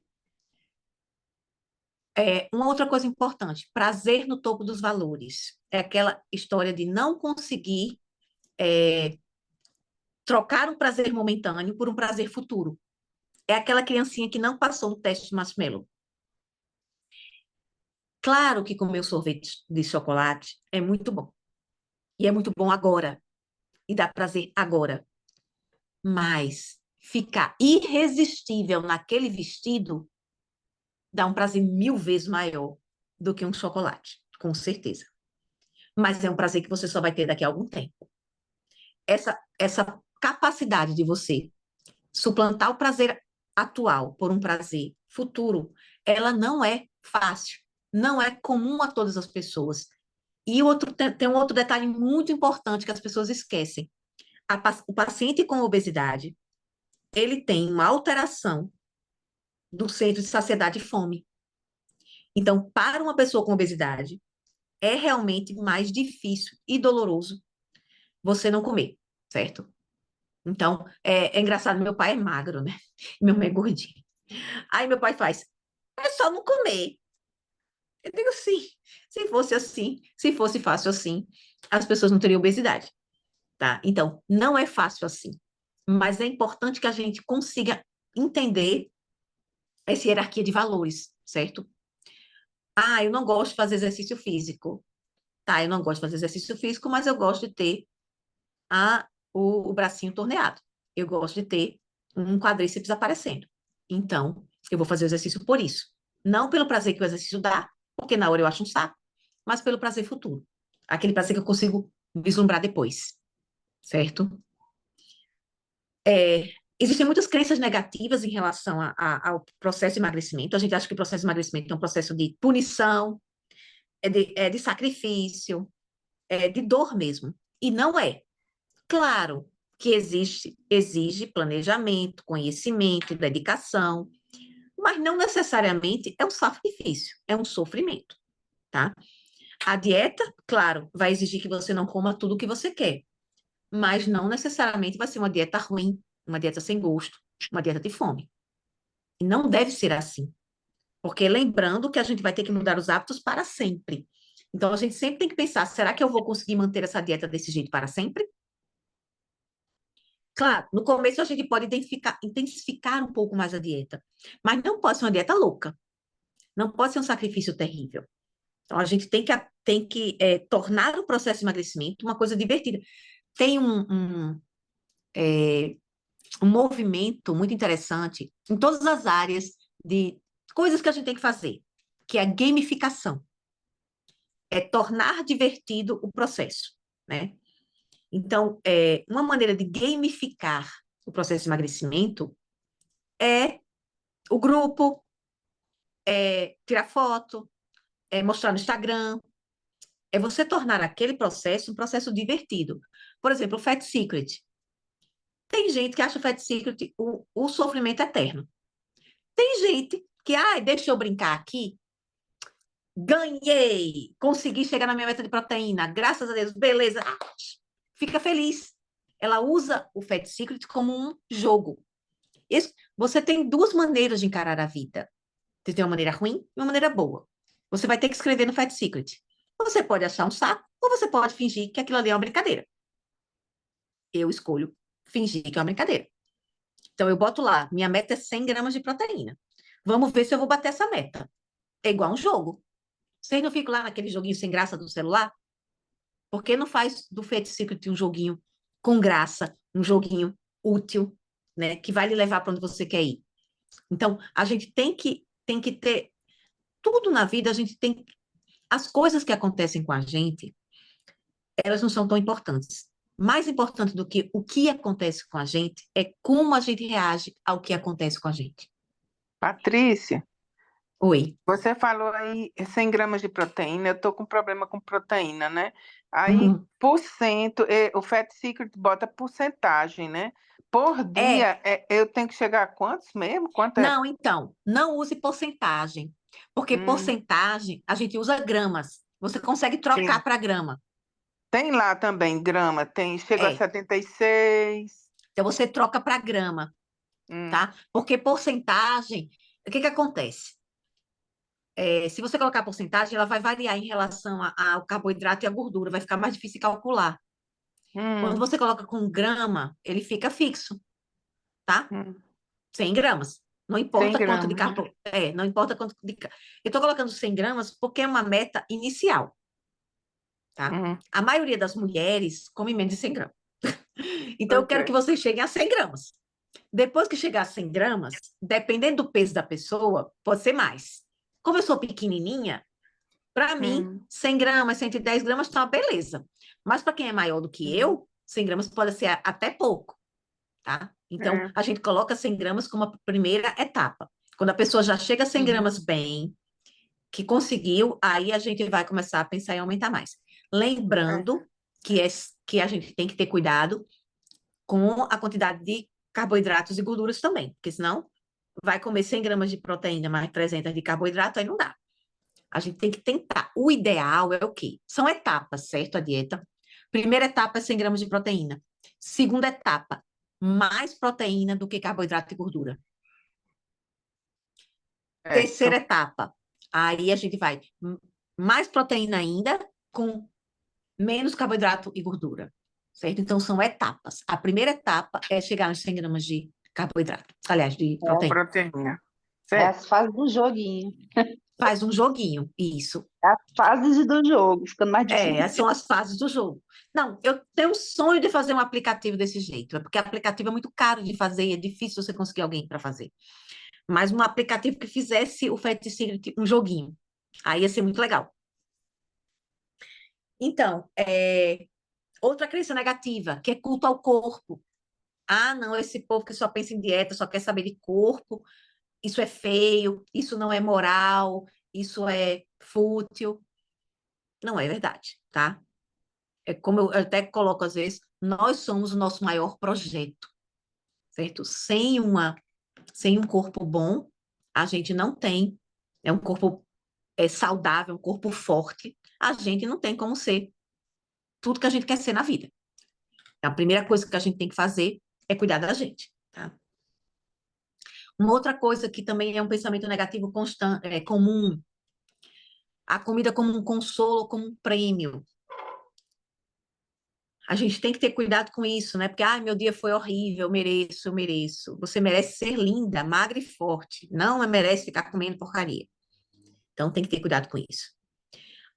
Uma outra coisa importante, prazer no topo dos valores. É aquela história de não conseguir é, trocar um prazer momentâneo por um prazer futuro. É aquela criancinha que não passou no teste de marshmallow. Claro que comer o sorvete de chocolate é muito bom. E é muito bom agora. E dá prazer agora. Mas ficar irresistível naquele vestido dá um prazer 1000 vezes maior do que um chocolate, com certeza. Mas é um prazer que você só vai ter daqui a algum tempo. Essa capacidade de você suplantar o prazer atual por um prazer futuro, ela não é fácil, não é comum a todas as pessoas. E tem um outro detalhe muito importante que as pessoas esquecem. O paciente com obesidade, ele tem uma alteração do centro de saciedade e fome. Então, para uma pessoa com obesidade, é realmente mais difícil e doloroso você não comer, certo? Então, é engraçado, meu pai é magro, né? Meu mãe é gordinho. Aí meu pai faz, é só não comer. Eu digo, sim, se fosse assim, se fosse fácil assim, as pessoas não teriam obesidade, tá? Então, não é fácil assim, mas é importante que a gente consiga entender essa hierarquia de valores, certo? Ah, eu não gosto de fazer exercício físico. Tá, eu não gosto de fazer exercício físico, mas eu gosto de ter o bracinho torneado. Eu gosto de ter um quadríceps aparecendo. Então, eu vou fazer o exercício por isso. Não pelo prazer que o exercício dá, porque na hora eu acho um saco, mas pelo prazer futuro. Aquele prazer que eu consigo vislumbrar depois, certo? Existem muitas crenças negativas em relação ao processo de emagrecimento. A gente acha que o processo de emagrecimento é um processo de punição, de sacrifício, de dor mesmo. E não é. Claro que exige planejamento, conhecimento, dedicação, mas não necessariamente é um sacrifício, é um sofrimento, tá? A dieta, claro, vai exigir que você não coma tudo o que você quer, mas não necessariamente vai ser uma dieta ruim, uma dieta sem gosto, uma dieta de fome. E não deve ser assim, porque lembrando que a gente vai ter que mudar os hábitos para sempre. Então a gente sempre tem que pensar, será que eu vou conseguir manter essa dieta desse jeito para sempre? Claro, no começo a gente pode intensificar um pouco mais a dieta, mas não pode ser uma dieta louca, não pode ser um sacrifício terrível. Então a gente tem que tornar o processo de emagrecimento uma coisa divertida. Tem é, um movimento muito interessante em todas as áreas de coisas que a gente tem que fazer, que é a gamificação, é tornar divertido o processo, né? Então, uma maneira de gamificar o processo de emagrecimento é o grupo, tirar foto, mostrar no Instagram, é você tornar aquele processo um processo divertido. Por exemplo, o Fat Secret. Tem gente que acha o Fat Secret o sofrimento eterno. Tem gente que, deixa eu brincar aqui, ganhei, consegui chegar na minha meta de proteína, graças a Deus, beleza, fica feliz. Ela usa o Fat Secret como um jogo. Você tem duas maneiras de encarar a vida. Você tem uma maneira ruim e uma maneira boa. Você vai ter que escrever no Fat Secret. Você pode achar um saco ou você pode fingir que aquilo ali é uma brincadeira. Eu escolho fingir que é uma brincadeira. Então, eu boto lá, minha meta é 100 gramas de proteína. Vamos ver se eu vou bater essa meta. É igual um jogo. Vocês não ficam lá naquele joguinho sem graça do celular? Por que não faz do Fat Secret um joguinho com graça, um joguinho útil, né, que vai lhe levar para onde você quer ir? Então, a gente tem que ter tudo na vida, a gente tem as coisas que acontecem com a gente, elas não são tão importantes. Mais importante do que o que acontece com a gente é como a gente reage ao que acontece com a gente. Patrícia, Oi. você falou aí 100 gramas de proteína, eu estou com problema com proteína, né? Aí, Uhum. o Fat Secret bota porcentagem, né? Por É, dia, eu tenho que chegar a quantos mesmo? Quanto é? não, então, não use porcentagem, porque Hum, porcentagem a gente usa gramas. Você consegue trocar sim. para grama. Tem lá também grama, chega a É. 76. Então, você troca para grama, Hum, tá? Porque porcentagem, o que que acontece? Se você colocar porcentagem, ela vai variar em relação ao carboidrato e à gordura, vai ficar mais difícil de calcular. Quando hum, você coloca com grama, ele fica fixo, tá? hum. 100 gramas. Não 100 importa quanto de gramas, né? carbo... não importa quanto de... Eu estou colocando 100 gramas porque é uma meta inicial, tá? Uhum. A maioria das mulheres come menos de 100 gramas. Então, eu Pois quero é. que vocês cheguem a 100 gramas. Depois que chegar a 100 gramas, dependendo do peso da pessoa, pode ser mais. Como eu sou pequenininha, para mim, Hum, 100 gramas, 110 gramas está uma beleza. Mas para quem é maior do que hum. eu, 100 gramas pode ser até pouco, tá? Então, É. a gente coloca 100 gramas como a primeira etapa. Quando a pessoa já chega a 100 Uhum. gramas bem, que conseguiu, aí a gente vai começar a pensar em aumentar mais. É. Lembrando que a gente tem que ter cuidado com a quantidade de carboidratos e gorduras também, porque senão vai comer 100 gramas de proteína mais 300 de carboidrato, aí não dá. A gente tem que tentar. O ideal é o quê? São etapas, certo? A dieta. Primeira etapa é 100 gramas de proteína. Segunda etapa, mais proteína do que carboidrato e gordura. Terceira Certo. etapa, aí a gente vai mais proteína ainda, com menos carboidrato e gordura, certo? Então, são etapas. A primeira etapa é chegar nos 100 gramas de carboidrato, aliás, de proteína. Proteína. É Certo. as fases do joguinho. Faz um joguinho, isso. É as fases do jogo, ficando mais difícil. São as fases do jogo. Não, eu tenho um sonho de fazer um aplicativo desse jeito, porque aplicativo é muito caro de fazer e é difícil você conseguir alguém para fazer. Mas um aplicativo que fizesse o Fat Secret um joguinho. Aí ia ser muito legal. Então, outra crença negativa, que é culto ao corpo. Ah, não, esse povo que só pensa em dieta, só quer saber de corpo, isso é feio, isso não é moral, isso é fútil. Não é verdade, tá? É como eu até coloco às vezes, nós somos o nosso maior projeto, certo? Sem um corpo bom, a gente não tem, é um corpo saudável, um corpo forte, a gente não tem como ser tudo que a gente quer ser na vida. A primeira coisa que a gente tem que fazer é cuidar da gente, tá? Uma outra coisa que também é um pensamento negativo constante, comum, a comida como um consolo, como um prêmio. A gente tem que ter cuidado com isso, né? Porque, ai, meu dia foi horrível, eu mereço, eu mereço. Você merece ser linda, magra e forte. Não merece ficar comendo porcaria. Então, tem que ter cuidado com isso.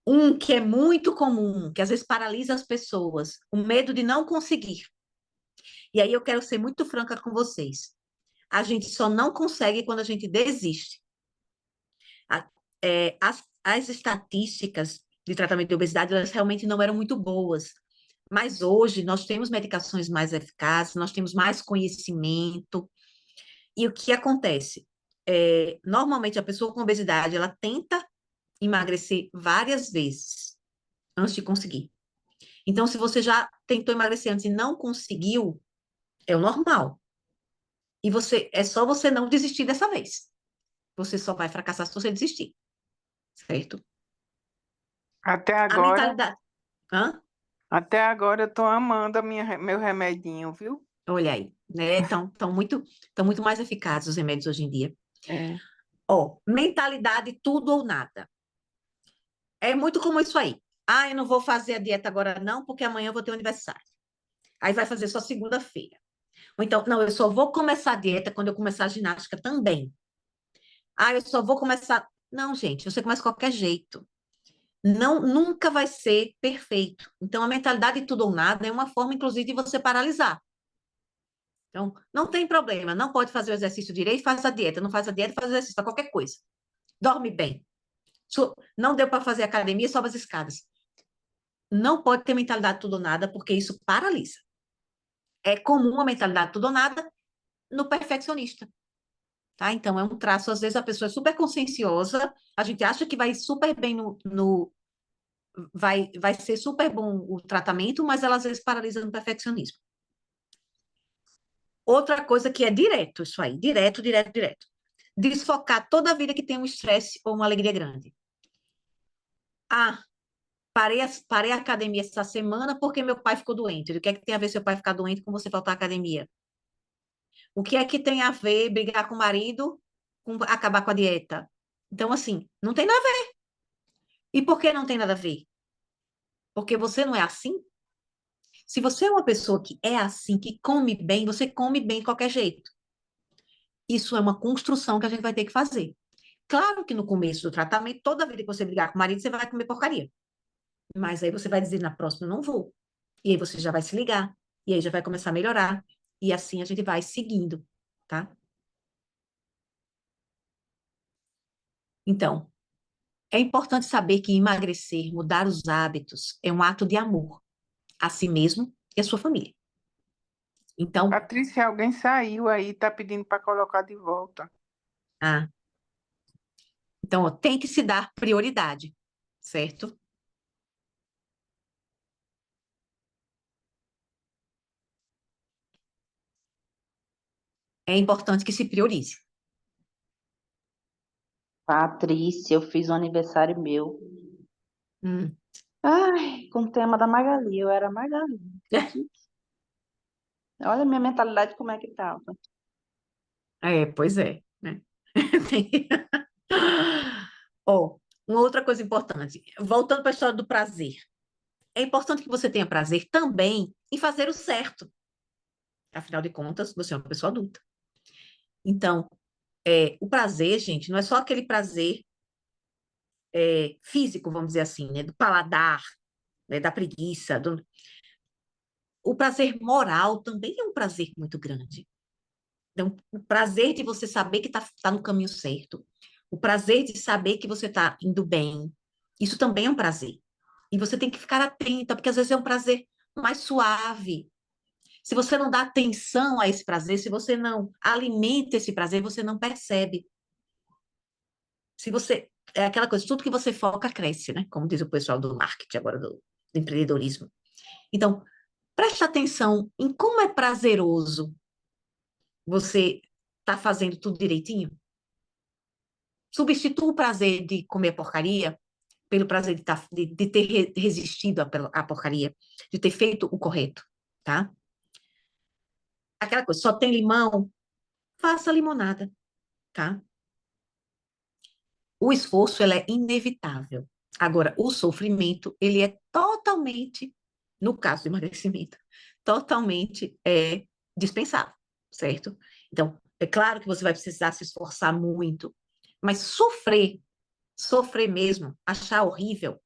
Um que é muito comum, que às vezes paralisa as pessoas, o medo de não conseguir. E aí eu quero ser muito franca com vocês. A gente só não consegue quando a gente desiste. As estatísticas de tratamento de obesidade, elas realmente não eram muito boas. Mas hoje nós temos medicações mais eficazes, nós temos mais conhecimento. E o que acontece? Normalmente a pessoa com obesidade, ela tenta emagrecer várias vezes antes de conseguir. Então, se você já tentou emagrecer antes e não conseguiu, é o normal. E é só você não desistir dessa vez. Você só vai fracassar se você desistir, certo? Até A agora, mentalidade. Hã? até agora eu tô amando meu remedinho, viu? Olha aí, né? Tão muito mais eficazes os remédios hoje em dia. É. Ó, mentalidade tudo ou nada. É muito como isso aí. Ah, eu não vou fazer a dieta agora não, porque amanhã eu vou ter um aniversário. Aí vai fazer só segunda-feira. Ou então, não, eu só vou começar a dieta quando eu começar a ginástica também. Ah, eu só vou começar. Não, gente, você começa de qualquer jeito. Não, nunca vai ser perfeito. Então, a mentalidade tudo ou nada é uma forma, inclusive, de você paralisar. Então, não tem problema, não pode fazer o exercício direito, faz a dieta. Não faz a dieta, faz o exercício, faz qualquer coisa. Dorme bem. Não deu para fazer academia, sobe as escadas. Não pode ter mentalidade tudo ou nada, porque isso paralisa. É comum a mentalidade tudo ou nada no perfeccionista, tá? Então, é um traço, às vezes a pessoa é super conscienciosa, a gente acha que vai super bem vai ser super bom o tratamento, mas ela às vezes paralisa no perfeccionismo. Outra coisa que é direto, isso aí, direto, direto, direto. Desfocar toda a vida que tem um estresse ou uma alegria grande. Ah, parei a academia essa semana porque meu pai ficou doente. O que é que tem a ver seu pai ficar doente com você faltar à academia? O que é que tem a ver brigar com o marido com acabar com a dieta? Então, assim, não tem nada a ver. E por que não tem nada a ver? Porque você não é assim? Se você é uma pessoa que é assim, que come bem, você come bem de qualquer jeito. Isso é uma construção que a gente vai ter que fazer. Claro que no começo do tratamento, toda vez que você brigar com o marido, você vai comer porcaria. Mas aí você vai dizer, na próxima eu não vou. E aí você já vai se ligar. E aí já vai começar a melhorar. E assim a gente vai seguindo, tá? Então, é importante saber que emagrecer, mudar os hábitos, é um ato de amor a si mesmo e a sua família. Então, Patrícia, alguém saiu aí, tá pedindo para colocar de volta. ah, então, ó, tem que se dar prioridade, certo? É importante que se priorize. Patrícia, eu fiz um aniversário meu. Hum. Ai, com o tema da Magali. Eu era a Magali, acredita? Olha a minha mentalidade como é que tava. Pois é, né? Tem- Ó, uma outra coisa importante, voltando para a história do prazer. É importante que você tenha prazer também em fazer o certo. Afinal de contas, você é uma pessoa adulta. Então, o prazer, gente, não é só aquele prazer físico, vamos dizer assim, né? Do paladar, né? Da preguiça. O prazer moral também é um prazer muito grande. Então, o prazer de você saber que tá no caminho certo. O prazer de saber que você está indo bem. Isso também é um prazer. E você tem que ficar atenta, porque às vezes é um prazer mais suave. Se você não dá atenção a esse prazer, se você não alimenta esse prazer, você não percebe. Se você. É aquela coisa, tudo que você foca cresce, né? Como diz o pessoal do marketing agora, do empreendedorismo. Então, preste atenção em como é prazeroso você tá fazendo tudo direitinho. Substitua o prazer de comer porcaria pelo prazer de ter resistido à porcaria, de ter feito o correto, tá? Aquela coisa, só tem limão, faça limonada, tá? O esforço, ele é inevitável. Agora, o sofrimento, ele é totalmente, no caso do emagrecimento, totalmente dispensável, certo? Então, é claro que você vai precisar se esforçar muito, mas sofrer mesmo, achar horrível,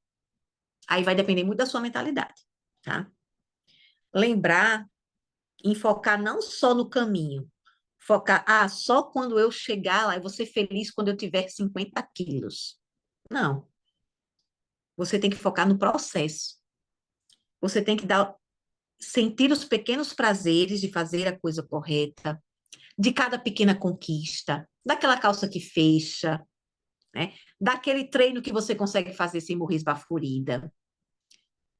aí vai depender muito da sua mentalidade, tá? Lembrar em focar não só no caminho, focar, só quando eu chegar lá, eu vou ser feliz quando eu tiver 50 quilos. Não, você tem que focar no processo. Você tem que sentir os pequenos prazeres de fazer a coisa correta, de cada pequena conquista, daquela calça que fecha, né? Daquele treino que você consegue fazer sem morrer esbaforida.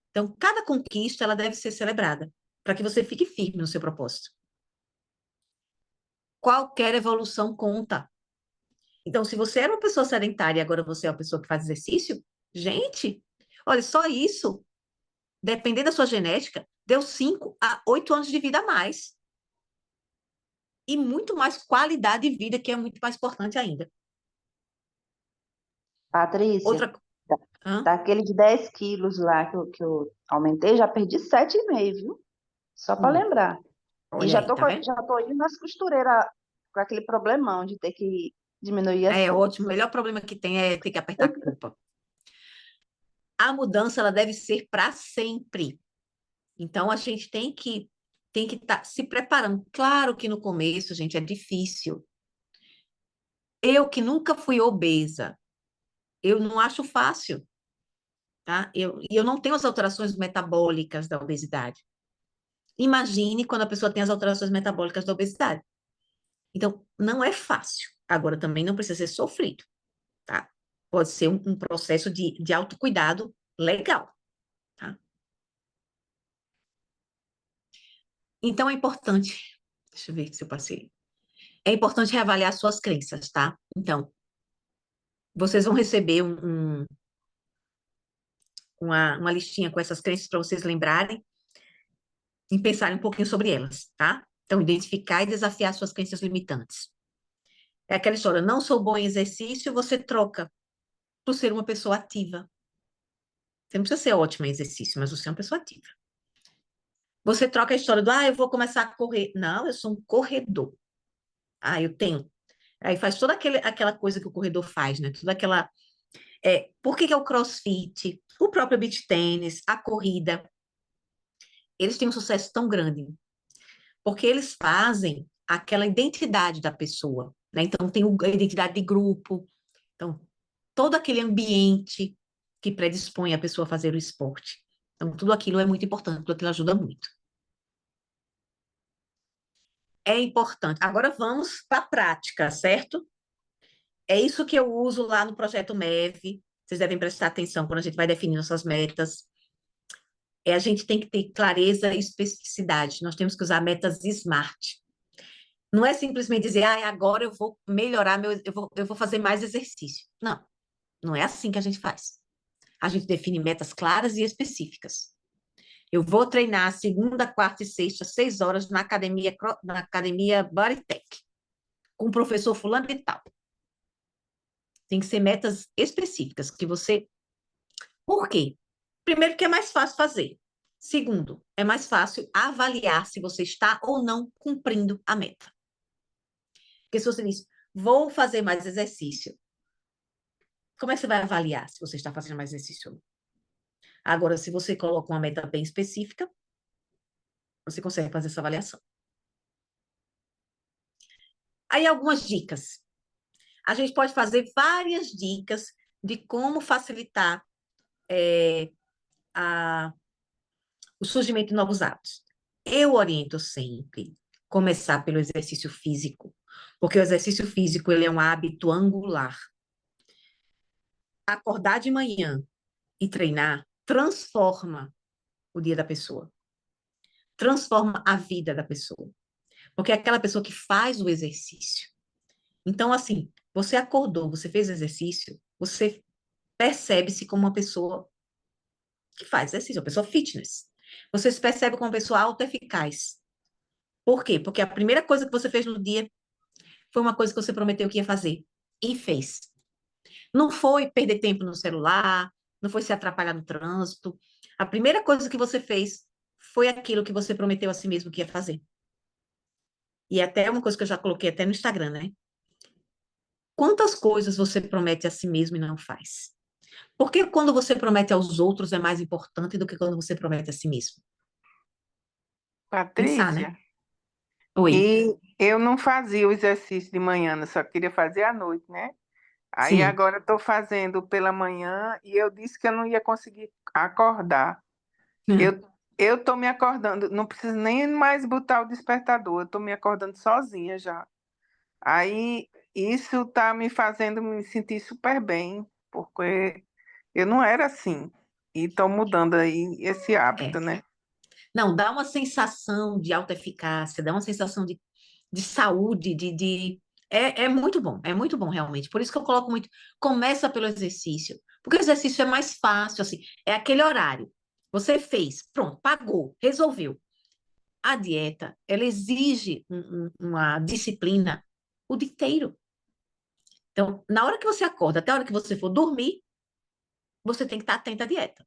Então, cada conquista ela deve ser celebrada para que você fique firme no seu propósito. Qualquer evolução conta. Então, se você era uma pessoa sedentária e agora você é uma pessoa que faz exercício, gente, olha, só isso, dependendo da sua genética, deu 5 a 8 anos de vida a mais. E muito mais qualidade de vida, que é muito mais importante ainda. Patrícia, Outra. Hã? daquele de 10 quilos lá que eu aumentei, já perdi 7,5, viu? Só para Hum, lembrar. E olha já aí, tô, tá vendo? já tô indo nas costureiras com aquele problemão de ter que diminuir as É coisas. ótimo. O melhor problema que tem é ter que apertar a culpa. A mudança ela deve ser para sempre. Então a gente tem que estar se preparando. Claro que no começo, gente, é difícil. Eu que nunca fui obesa, eu não acho fácil, tá? E eu não tenho as alterações metabólicas da obesidade. Imagine quando a pessoa tem as alterações metabólicas da obesidade. Então, não é fácil. Agora, também não precisa ser sofrido, tá? Pode ser um processo de autocuidado legal, tá? Então, é importante, deixa eu ver se eu passei. É importante reavaliar suas crenças, tá? Então, vocês vão receber uma listinha com essas crenças para vocês lembrarem e pensarem um pouquinho sobre elas, tá? Então, identificar e desafiar suas crenças limitantes. É aquela história, não sou bom em exercício, você troca por ser uma pessoa ativa. Você não precisa ser ótima em exercício, mas você é uma pessoa ativa. Você troca a história do, eu vou começar a correr. Não, eu sou um corredor. Eu tenho. Aí faz toda aquela coisa que o corredor faz, né? Toda aquela. Por que é o CrossFit, o próprio beach tênis, a corrida? Eles têm um sucesso tão grande, porque eles fazem aquela identidade da pessoa, né? Então, tem a identidade de grupo, então, todo aquele ambiente que predispõe a pessoa a fazer o esporte. Então, tudo aquilo é muito importante, tudo aquilo ajuda muito. É importante. Agora vamos para a prática, certo? É isso que eu uso lá no projeto MEV. Vocês devem prestar atenção quando a gente vai definindo nossas metas. A gente tem que ter clareza e especificidade. Nós temos que usar metas SMART. Não é simplesmente dizer, agora eu vou melhorar eu vou fazer mais exercício. Não, não é assim que a gente faz. A gente define metas claras e específicas. Eu vou treinar segunda, quarta e sexta, 6 horas na academia Bodytech, com o professor fulano e tal. Tem que ser metas específicas que você. Por quê? Primeiro, que é mais fácil fazer. Segundo, é mais fácil avaliar se você está ou não cumprindo a meta. Porque se você diz, vou fazer mais exercício, como é que você vai avaliar se você está fazendo mais exercício ou não? Agora, se você coloca uma meta bem específica, você consegue fazer essa avaliação. Aí, algumas dicas. A gente pode fazer várias dicas de como facilitar o surgimento de novos hábitos. Eu oriento sempre começar pelo exercício físico, porque o exercício físico ele é um hábito angular. Acordar de manhã e treinar transforma o dia da pessoa, transforma a vida da pessoa, porque é aquela pessoa que faz o exercício. Então, assim, você acordou, você fez exercício, você percebe-se como uma pessoa que faz exercício, uma pessoa fitness. Você se percebe como uma pessoa autoeficaz. Por quê? Porque a primeira coisa que você fez no dia foi uma coisa que você prometeu que ia fazer e fez. Não foi perder tempo no celular, não foi se atrapalhar no trânsito. A primeira coisa que você fez foi aquilo que você prometeu a si mesmo que ia fazer. E até uma coisa que eu já coloquei até no Instagram, né? Quantas coisas você promete a si mesmo e não faz? Porque quando você promete aos outros é mais importante do que quando você promete a si mesmo. Pensar, né? Patrícia, Oi. e eu não fazia o exercício de manhã, eu só queria fazer à noite, né? Aí Sim. agora estou fazendo pela manhã e eu disse que eu não ia conseguir acordar. Eu eu estou me acordando, não preciso nem mais botar o despertador, eu estou me acordando sozinha já. Aí isso está me fazendo me sentir super bem, porque eu não era assim. E estou mudando aí esse É. hábito, né? Não, dá uma sensação de alta eficácia, dá uma sensação de saúde, é muito bom realmente. Por isso que eu coloco muito, começa pelo exercício, porque o exercício é mais fácil, assim, é aquele horário. Você fez, pronto, pagou, resolveu. A dieta, ela exige uma disciplina o dia inteiro. Então, na hora que você acorda, até a hora que você for dormir, você tem que estar atento à dieta.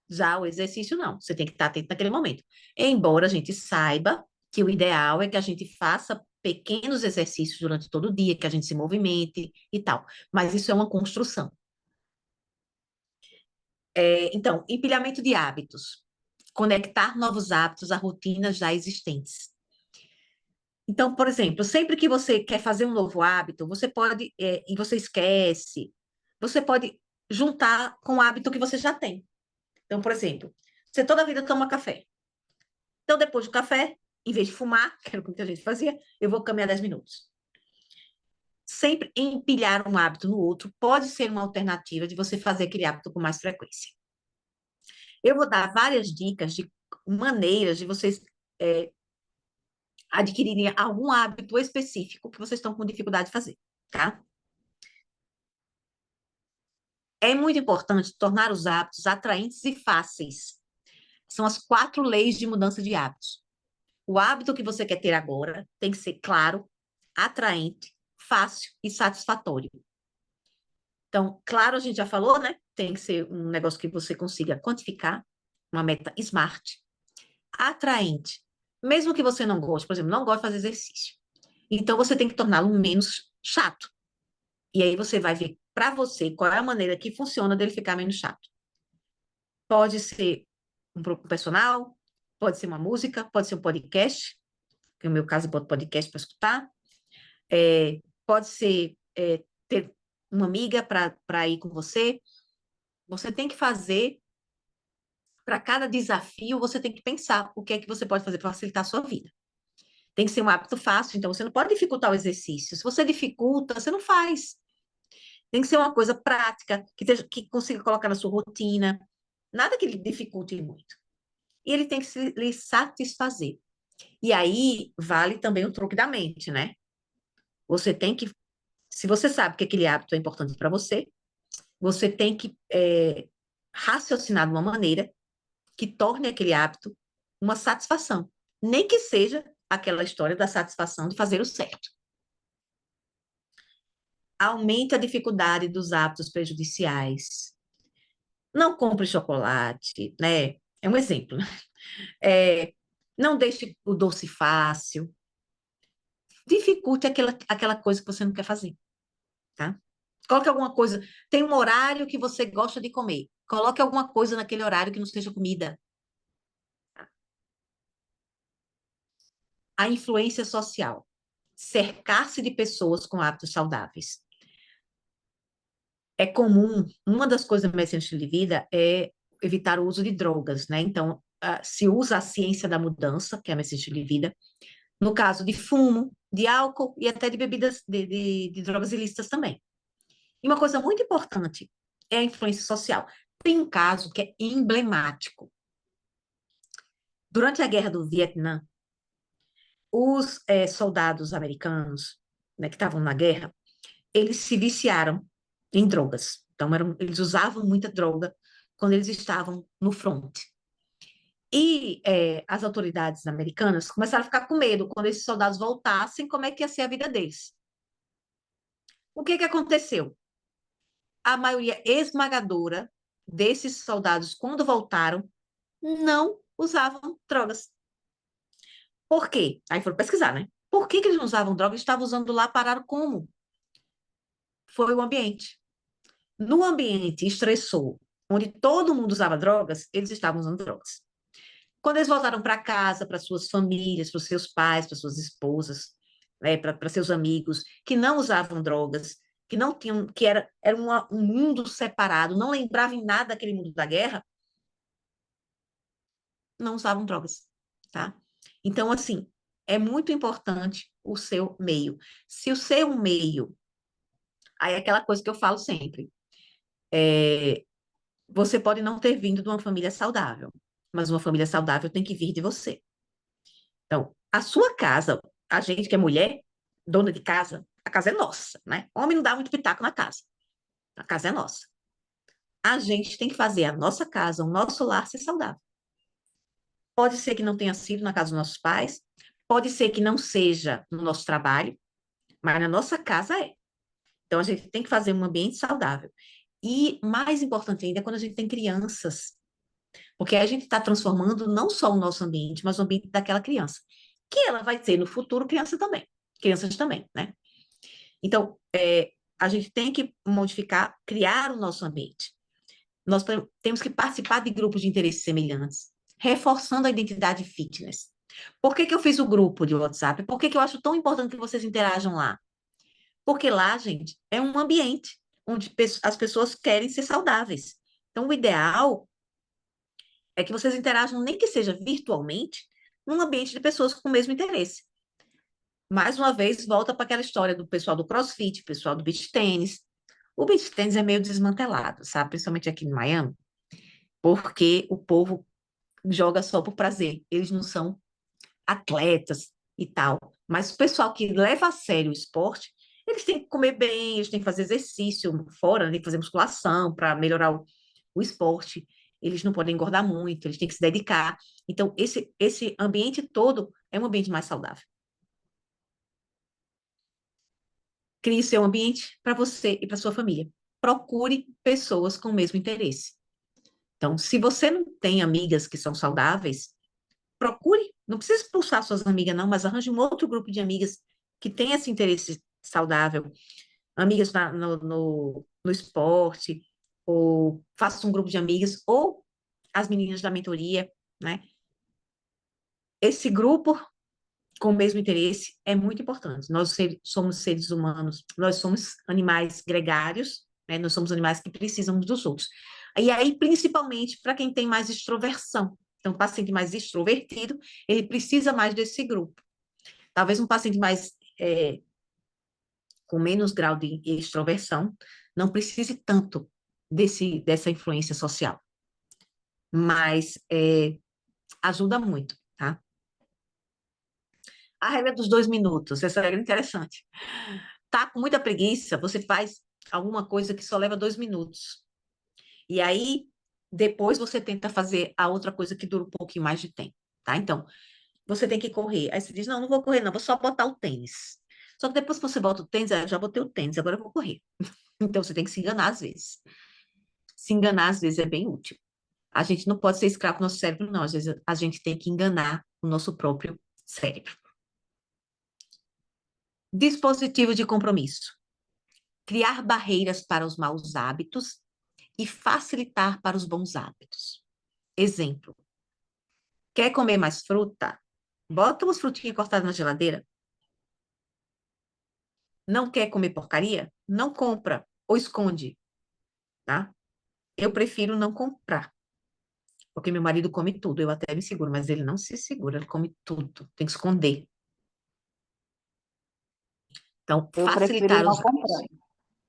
Já o exercício, não. Você tem que estar atento naquele momento. Embora a gente saiba que o ideal é que a gente faça pequenos exercícios durante todo o dia, que a gente se movimente e tal. Mas isso é uma construção. Então, empilhamento de hábitos. Conectar novos hábitos a rotinas já existentes. Então, por exemplo, sempre que você quer fazer um novo hábito, você pode, e você esquece, você pode juntar com o hábito que você já tem. Então, por exemplo, você toda a vida toma café. Então, depois do café, em vez de fumar, que era o que muita gente fazia, eu vou caminhar 10 minutos. Sempre empilhar um hábito no outro pode ser uma alternativa de você fazer aquele hábito com mais frequência. Eu vou dar várias dicas de maneiras de vocês é, adquirirem algum hábito específico que vocês estão com dificuldade de fazer, tá? É muito importante tornar os hábitos atraentes e fáceis. São as 4 leis de mudança de hábitos. O hábito que você quer ter agora tem que ser claro, atraente, fácil e satisfatório. Então, claro, a gente já falou, né? Tem que ser um negócio que você consiga quantificar, uma meta SMART. Atraente. Mesmo que você não goste, por exemplo, não gosta de fazer exercício. Então, você tem que torná-lo menos chato. E aí você vai ver para você qual é a maneira que funciona dele ficar menos chato. Pode ser um personal, pode ser uma música, pode ser um podcast, que no meu caso eu boto podcast para escutar, pode ser ter uma amiga para ir com você. Você tem que fazer, para cada desafio, você tem que pensar o que é que você pode fazer para facilitar a sua vida. Tem que ser um hábito fácil, então você não pode dificultar o exercício. Se você dificulta, você não faz. Tem que ser uma coisa prática, que consiga colocar na sua rotina. Nada que lhe dificulte muito. E ele tem que lhe satisfazer. E aí vale também o truque da mente, né? Você tem que, se você sabe que aquele hábito é importante para você, você tem que raciocinar de uma maneira que torne aquele hábito uma satisfação. Nem que seja aquela história da satisfação de fazer o certo. Aumente a dificuldade dos hábitos prejudiciais. Não compre chocolate, né? É um exemplo. É, não deixe o doce fácil. Dificulte aquela coisa que você não quer fazer, tá? Coloque alguma coisa. Tem um horário que você gosta de comer. Coloque alguma coisa naquele horário que não seja comida. A influência social. Cercar-se de pessoas com hábitos saudáveis. É comum, uma das coisas da medicina de vida é evitar o uso de drogas, né? Então, se usa a ciência da mudança, que é a medicina de vida, no caso de fumo, de álcool e até de bebidas, de drogas ilícitas também. E uma coisa muito importante é a influência social. Tem um caso que é emblemático. Durante a Guerra do Vietnã, os soldados americanos, né, que estavam na guerra, eles se viciaram em drogas. Então, eles usavam muita droga quando eles estavam no front. E as autoridades americanas começaram a ficar com medo quando esses soldados voltassem, como é que ia ser a vida deles. O que que aconteceu? A maioria esmagadora desses soldados, quando voltaram, não usavam drogas. Por quê? Aí foram pesquisar, né? Por que que eles não usavam drogas? Estavam usando lá, pararam como? Foi o ambiente. No ambiente estressor, onde todo mundo usava drogas, eles estavam usando drogas. Quando eles voltaram para casa, para suas famílias, para os seus pais, para suas esposas, né, para seus amigos, que não usavam drogas, que não tinham, que era um mundo separado, não lembravam em nada daquele mundo da guerra, não usavam drogas, tá? Então, assim, é muito importante o seu meio. Se o seu meio, aí é aquela coisa que eu falo sempre, você pode não ter vindo de uma família saudável, mas uma família saudável tem que vir de você. Então, a sua casa, a gente que é mulher, dona de casa, a casa é nossa, né? Homem não dá muito pitaco na casa. A casa é nossa. A gente tem que fazer a nossa casa, o nosso lar ser saudável. Pode ser que não tenha sido na casa dos nossos pais, pode ser que não seja no nosso trabalho, mas na nossa casa é. Então, a gente tem que fazer um ambiente saudável. E mais importante ainda é quando a gente tem crianças, porque a gente está transformando não só o nosso ambiente, mas o ambiente daquela criança, que ela vai ser no futuro criança também, crianças também, né? Então, a gente tem que modificar, criar o nosso ambiente. Nós temos que participar de grupos de interesses semelhantes, reforçando a identidade fitness. Por que que eu fiz o grupo de WhatsApp? Por que que eu acho tão importante que vocês interajam lá? Porque lá, gente, é um ambiente onde as pessoas querem ser saudáveis. Então, o ideal é que vocês interajam, nem que seja virtualmente, num ambiente de pessoas com o mesmo interesse. Mais uma vez, volta para aquela história do pessoal do CrossFit, pessoal do beach tênis. O beach tênis é meio desmantelado, sabe? Principalmente aqui em Miami, porque o povo joga só por prazer. Eles não são atletas e tal. Mas o pessoal que leva a sério o esporte, Eles têm que comer bem, eles têm que fazer exercício fora, né? Têm que fazer musculação para melhorar o esporte. Eles não podem engordar muito, eles têm que se dedicar. Então, esse ambiente todo é um ambiente mais saudável. Crie seu ambiente para você e para sua família. Procure pessoas com o mesmo interesse. Então, se você não tem amigas que são saudáveis, procure, não precisa expulsar suas amigas, não, mas arranje um outro grupo de amigas que tem esse interesse saudável, amigas no esporte, ou faça um grupo de amigas, ou as meninas da mentoria, né? Esse grupo com o mesmo interesse é muito importante. Somos seres humanos, nós somos animais gregários, né? Nós somos animais que precisam uns dos outros. E aí, principalmente para quem tem mais extroversão. Então, o paciente mais extrovertido, ele precisa mais desse grupo. Talvez um paciente mais com menos grau de extroversão não precise tanto dessa influência social, mas ajuda muito, tá? A regra dos 2 minutos, essa regra é interessante. Tá com muita preguiça, você faz alguma coisa que só leva 2 minutos. E aí, depois você tenta fazer a outra coisa que dura um pouquinho mais de tempo, tá? Então, você tem que correr. Aí você diz, não, não vou correr, não, vou só botar o tênis. Só que depois que você bota o tênis, eu já botei o tênis, agora eu vou correr. Então, você tem que se enganar às vezes. Se enganar às vezes é bem útil. A gente não pode ser escravo do nosso cérebro, não. Às vezes a gente tem que enganar o nosso próprio cérebro. Dispositivo de compromisso. Criar barreiras para os maus hábitos e facilitar para os bons hábitos. Exemplo. Quer comer mais fruta? Bota umas frutinhas cortadas na geladeira. Não quer comer porcaria? Não compra ou esconde, tá? Eu prefiro não comprar, porque meu marido come tudo. Eu até me seguro, mas ele não se segura, ele come tudo. Tem que esconder. Então, Eu prefiro facilitar não os comprar. hábitos.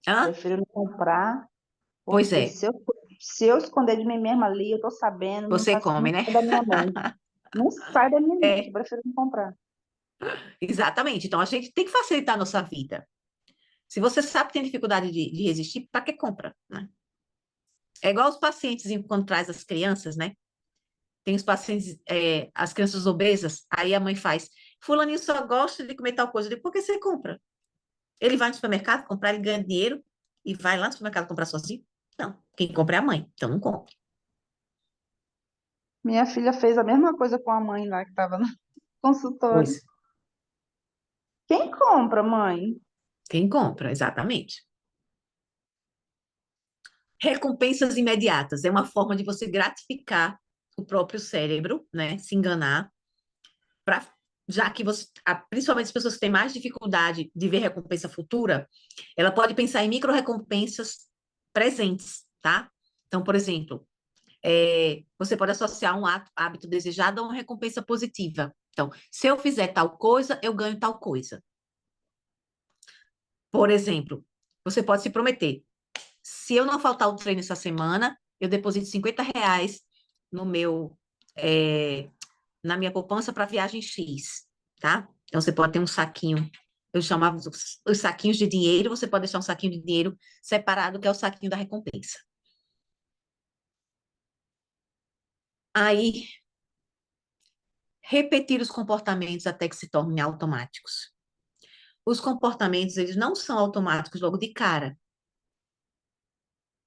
Hã? Prefiro não comprar, Pois porque é, se eu esconder de mim mesma ali, eu tô sabendo, não, você come, não né? sai da minha mente. Não sai da minha mente, eu É, prefiro não comprar. exatamente. Então, a gente tem que facilitar a nossa vida. Se você sabe que tem dificuldade de resistir, para que compra, né? É igual os pacientes quando traz as crianças, né? Tem os pacientes, as crianças obesas, aí a mãe faz, fulaninho só gosta de comer tal coisa. Eu digo, por que você compra? Ele vai no supermercado comprar, ele ganha dinheiro e vai lá no supermercado comprar sozinho? Não, quem compra é a mãe, então não compre. Minha filha fez a mesma coisa com a mãe lá que estava no Pois, consultório. Quem compra, mãe? quem compra, exatamente. Recompensas imediatas é uma forma de você gratificar o próprio cérebro, né? Se enganar, pra, já que você, principalmente as pessoas que têm mais dificuldade de ver recompensa futura, ela pode pensar em micro-recompensas presentes, tá? Então, por exemplo, você pode associar um hábito desejado a uma recompensa positiva. Então, se eu fizer tal coisa, eu ganho tal coisa. Por exemplo, você pode se prometer: se eu não faltar o treino essa semana, eu deposito R$ 50 no meu, é, na minha poupança para viagem X, tá? Então, você pode ter um saquinho, eu chamava os saquinhos de dinheiro, você pode deixar um saquinho de dinheiro separado, que é o saquinho da recompensa. Aí, repetir os comportamentos até que se tornem automáticos. Os comportamentos, eles não são automáticos logo de cara.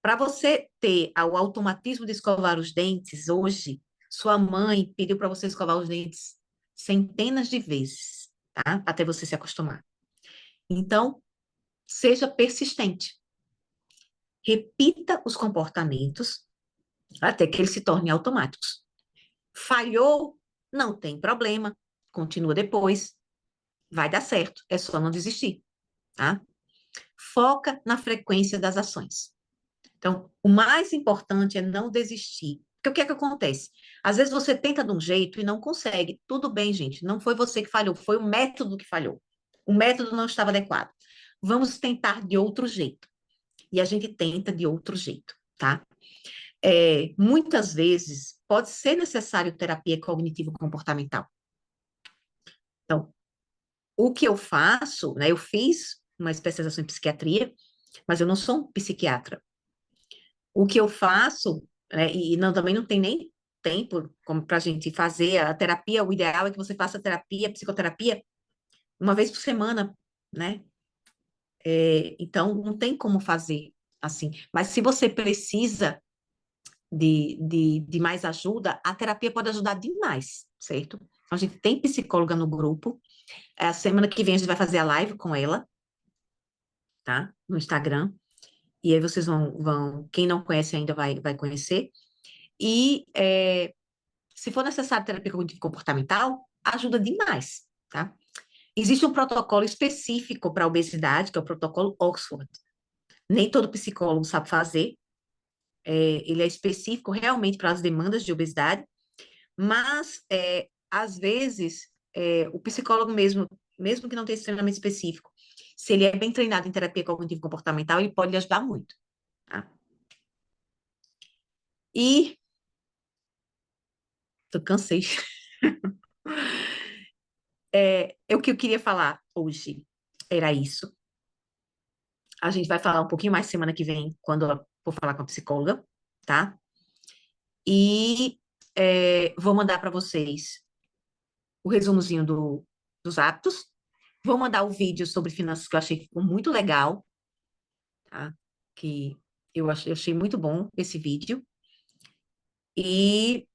Para você ter o automatismo de escovar os dentes hoje, sua mãe pediu para você escovar os dentes centenas de vezes, tá? Até você se acostumar. Então, seja persistente. Repita os comportamentos até que eles se tornem automáticos. Falhou? Não tem problema. Continua depois. Vai dar certo. É só não desistir, tá? Foca na frequência das ações. Então, o mais importante é não desistir. Porque o que é que acontece? Às vezes você tenta de um jeito e não consegue. Tudo bem, gente. Não foi você que falhou, foi o método que falhou. O método não estava adequado. Vamos tentar de outro jeito. E a gente tenta de outro jeito, tá? Muitas vezes pode ser necessário terapia cognitivo-comportamental. Então, o que eu faço, né? Eu fiz uma especialização em psiquiatria, mas eu não sou um psiquiatra. O que eu faço, né, e não, também não tem nem tempo como para a gente fazer a terapia, o ideal é que você faça terapia, psicoterapia, uma vez por semana, né? Então, não tem como fazer assim. Mas se você precisa de mais ajuda, a terapia pode ajudar demais, certo? Então, a gente tem psicóloga no grupo. A semana que vem a gente vai fazer a live com ela, tá? No Instagram. E aí vocês quem não conhece ainda vai conhecer. E se for necessário terapia cognitivo comportamental, ajuda demais, tá? Existe um protocolo específico para obesidade, que é o protocolo Oxford. Nem todo psicólogo sabe fazer. Ele é específico realmente para as demandas de obesidade, mas às vezes o psicólogo mesmo que não tenha treinamento específico, se ele é bem treinado em terapia cognitivo comportamental, ele pode lhe ajudar muito, tá? E eu cansei. O que eu queria falar hoje era isso. A gente vai falar um pouquinho mais semana que vem, quando eu for falar com a psicóloga, tá? E vou mandar para vocês o resumozinho dos hábitos. Vou mandar o vídeo sobre finanças que eu achei que ficou muito legal, tá? Que eu achei muito bom esse vídeo. E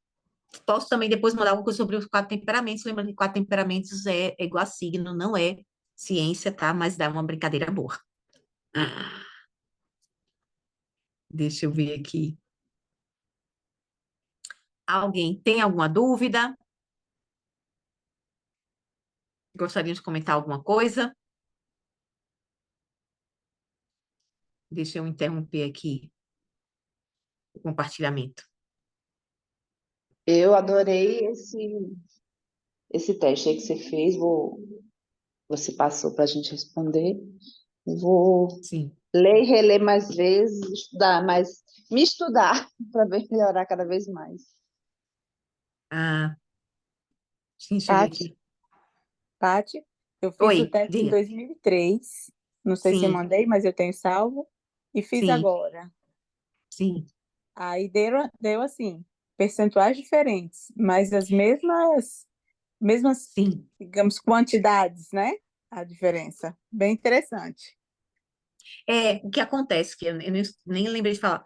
posso também depois mandar alguma coisa sobre os 4 temperamentos. Lembrando que 4 temperamentos é igual a signo, não é ciência, tá? Mas dá uma brincadeira boa. Deixa eu ver aqui. Alguém tem alguma dúvida? Gostaria de comentar alguma coisa? Deixa eu interromper aqui o compartilhamento. Eu adorei esse teste aí que você fez, você passou para a gente responder. Eu vou Sim. ler e reler mais vezes, me estudar para melhorar cada vez mais. Ah, sim, deixa eu ver Paty, aqui. Paty, eu fiz o Oi, teste em diga. 2003. Não sei se eu Sim, mandei, mas eu tenho salvo. E fiz sim, agora. sim, Aí deu assim, percentuais diferentes, mas as mesmas, sim. digamos, quantidades, né? A diferença. Bem interessante. O que acontece, que eu nem lembrei de falar,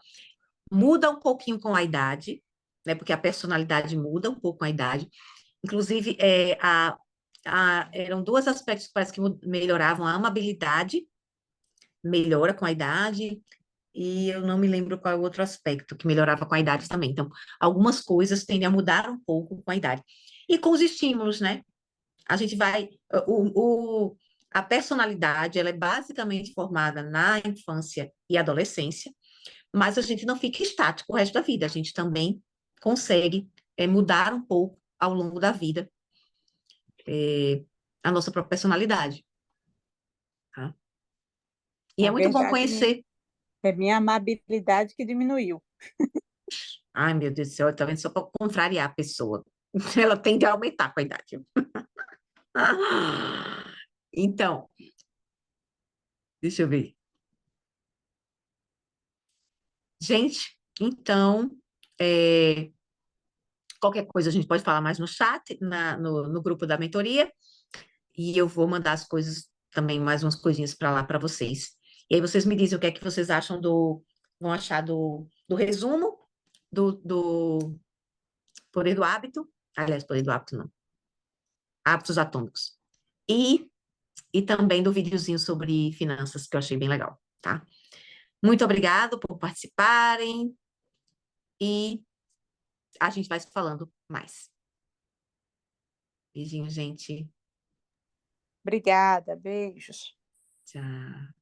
muda um pouquinho com a idade, né? Porque a personalidade muda um pouco com a idade. Inclusive, eram dois aspectos que parece que melhoravam. A amabilidade melhora com a idade, e eu não me lembro qual é o outro aspecto que melhorava com a idade também. Então, algumas coisas tendem a mudar um pouco com a idade. E com os estímulos, né? A gente vai. A personalidade, ela é basicamente formada na infância e adolescência, mas a gente não fica estático o resto da vida. A gente também consegue mudar um pouco ao longo da vida a nossa própria personalidade, tá? E é Na muito bom verdade, conhecer. é minha amabilidade que diminuiu. Ai, meu Deus do céu, tá vendo? Só para contrariar a pessoa. Ela tende a aumentar com a idade. Então, deixa eu ver. Gente, então, qualquer coisa a gente pode falar mais no chat, no grupo da mentoria, e eu vou mandar as coisas também, mais umas coisinhas para lá para vocês. E aí vocês me dizem o que é que vocês acham vão achar do resumo do Poder do Hábito. Aliás, Poder do Hábito não. Hábitos Atômicos. E também do videozinho sobre finanças, que eu achei bem legal, tá? Muito obrigado por participarem e a gente vai se falando mais. Beijinho, gente. Obrigada, beijos. Tchau.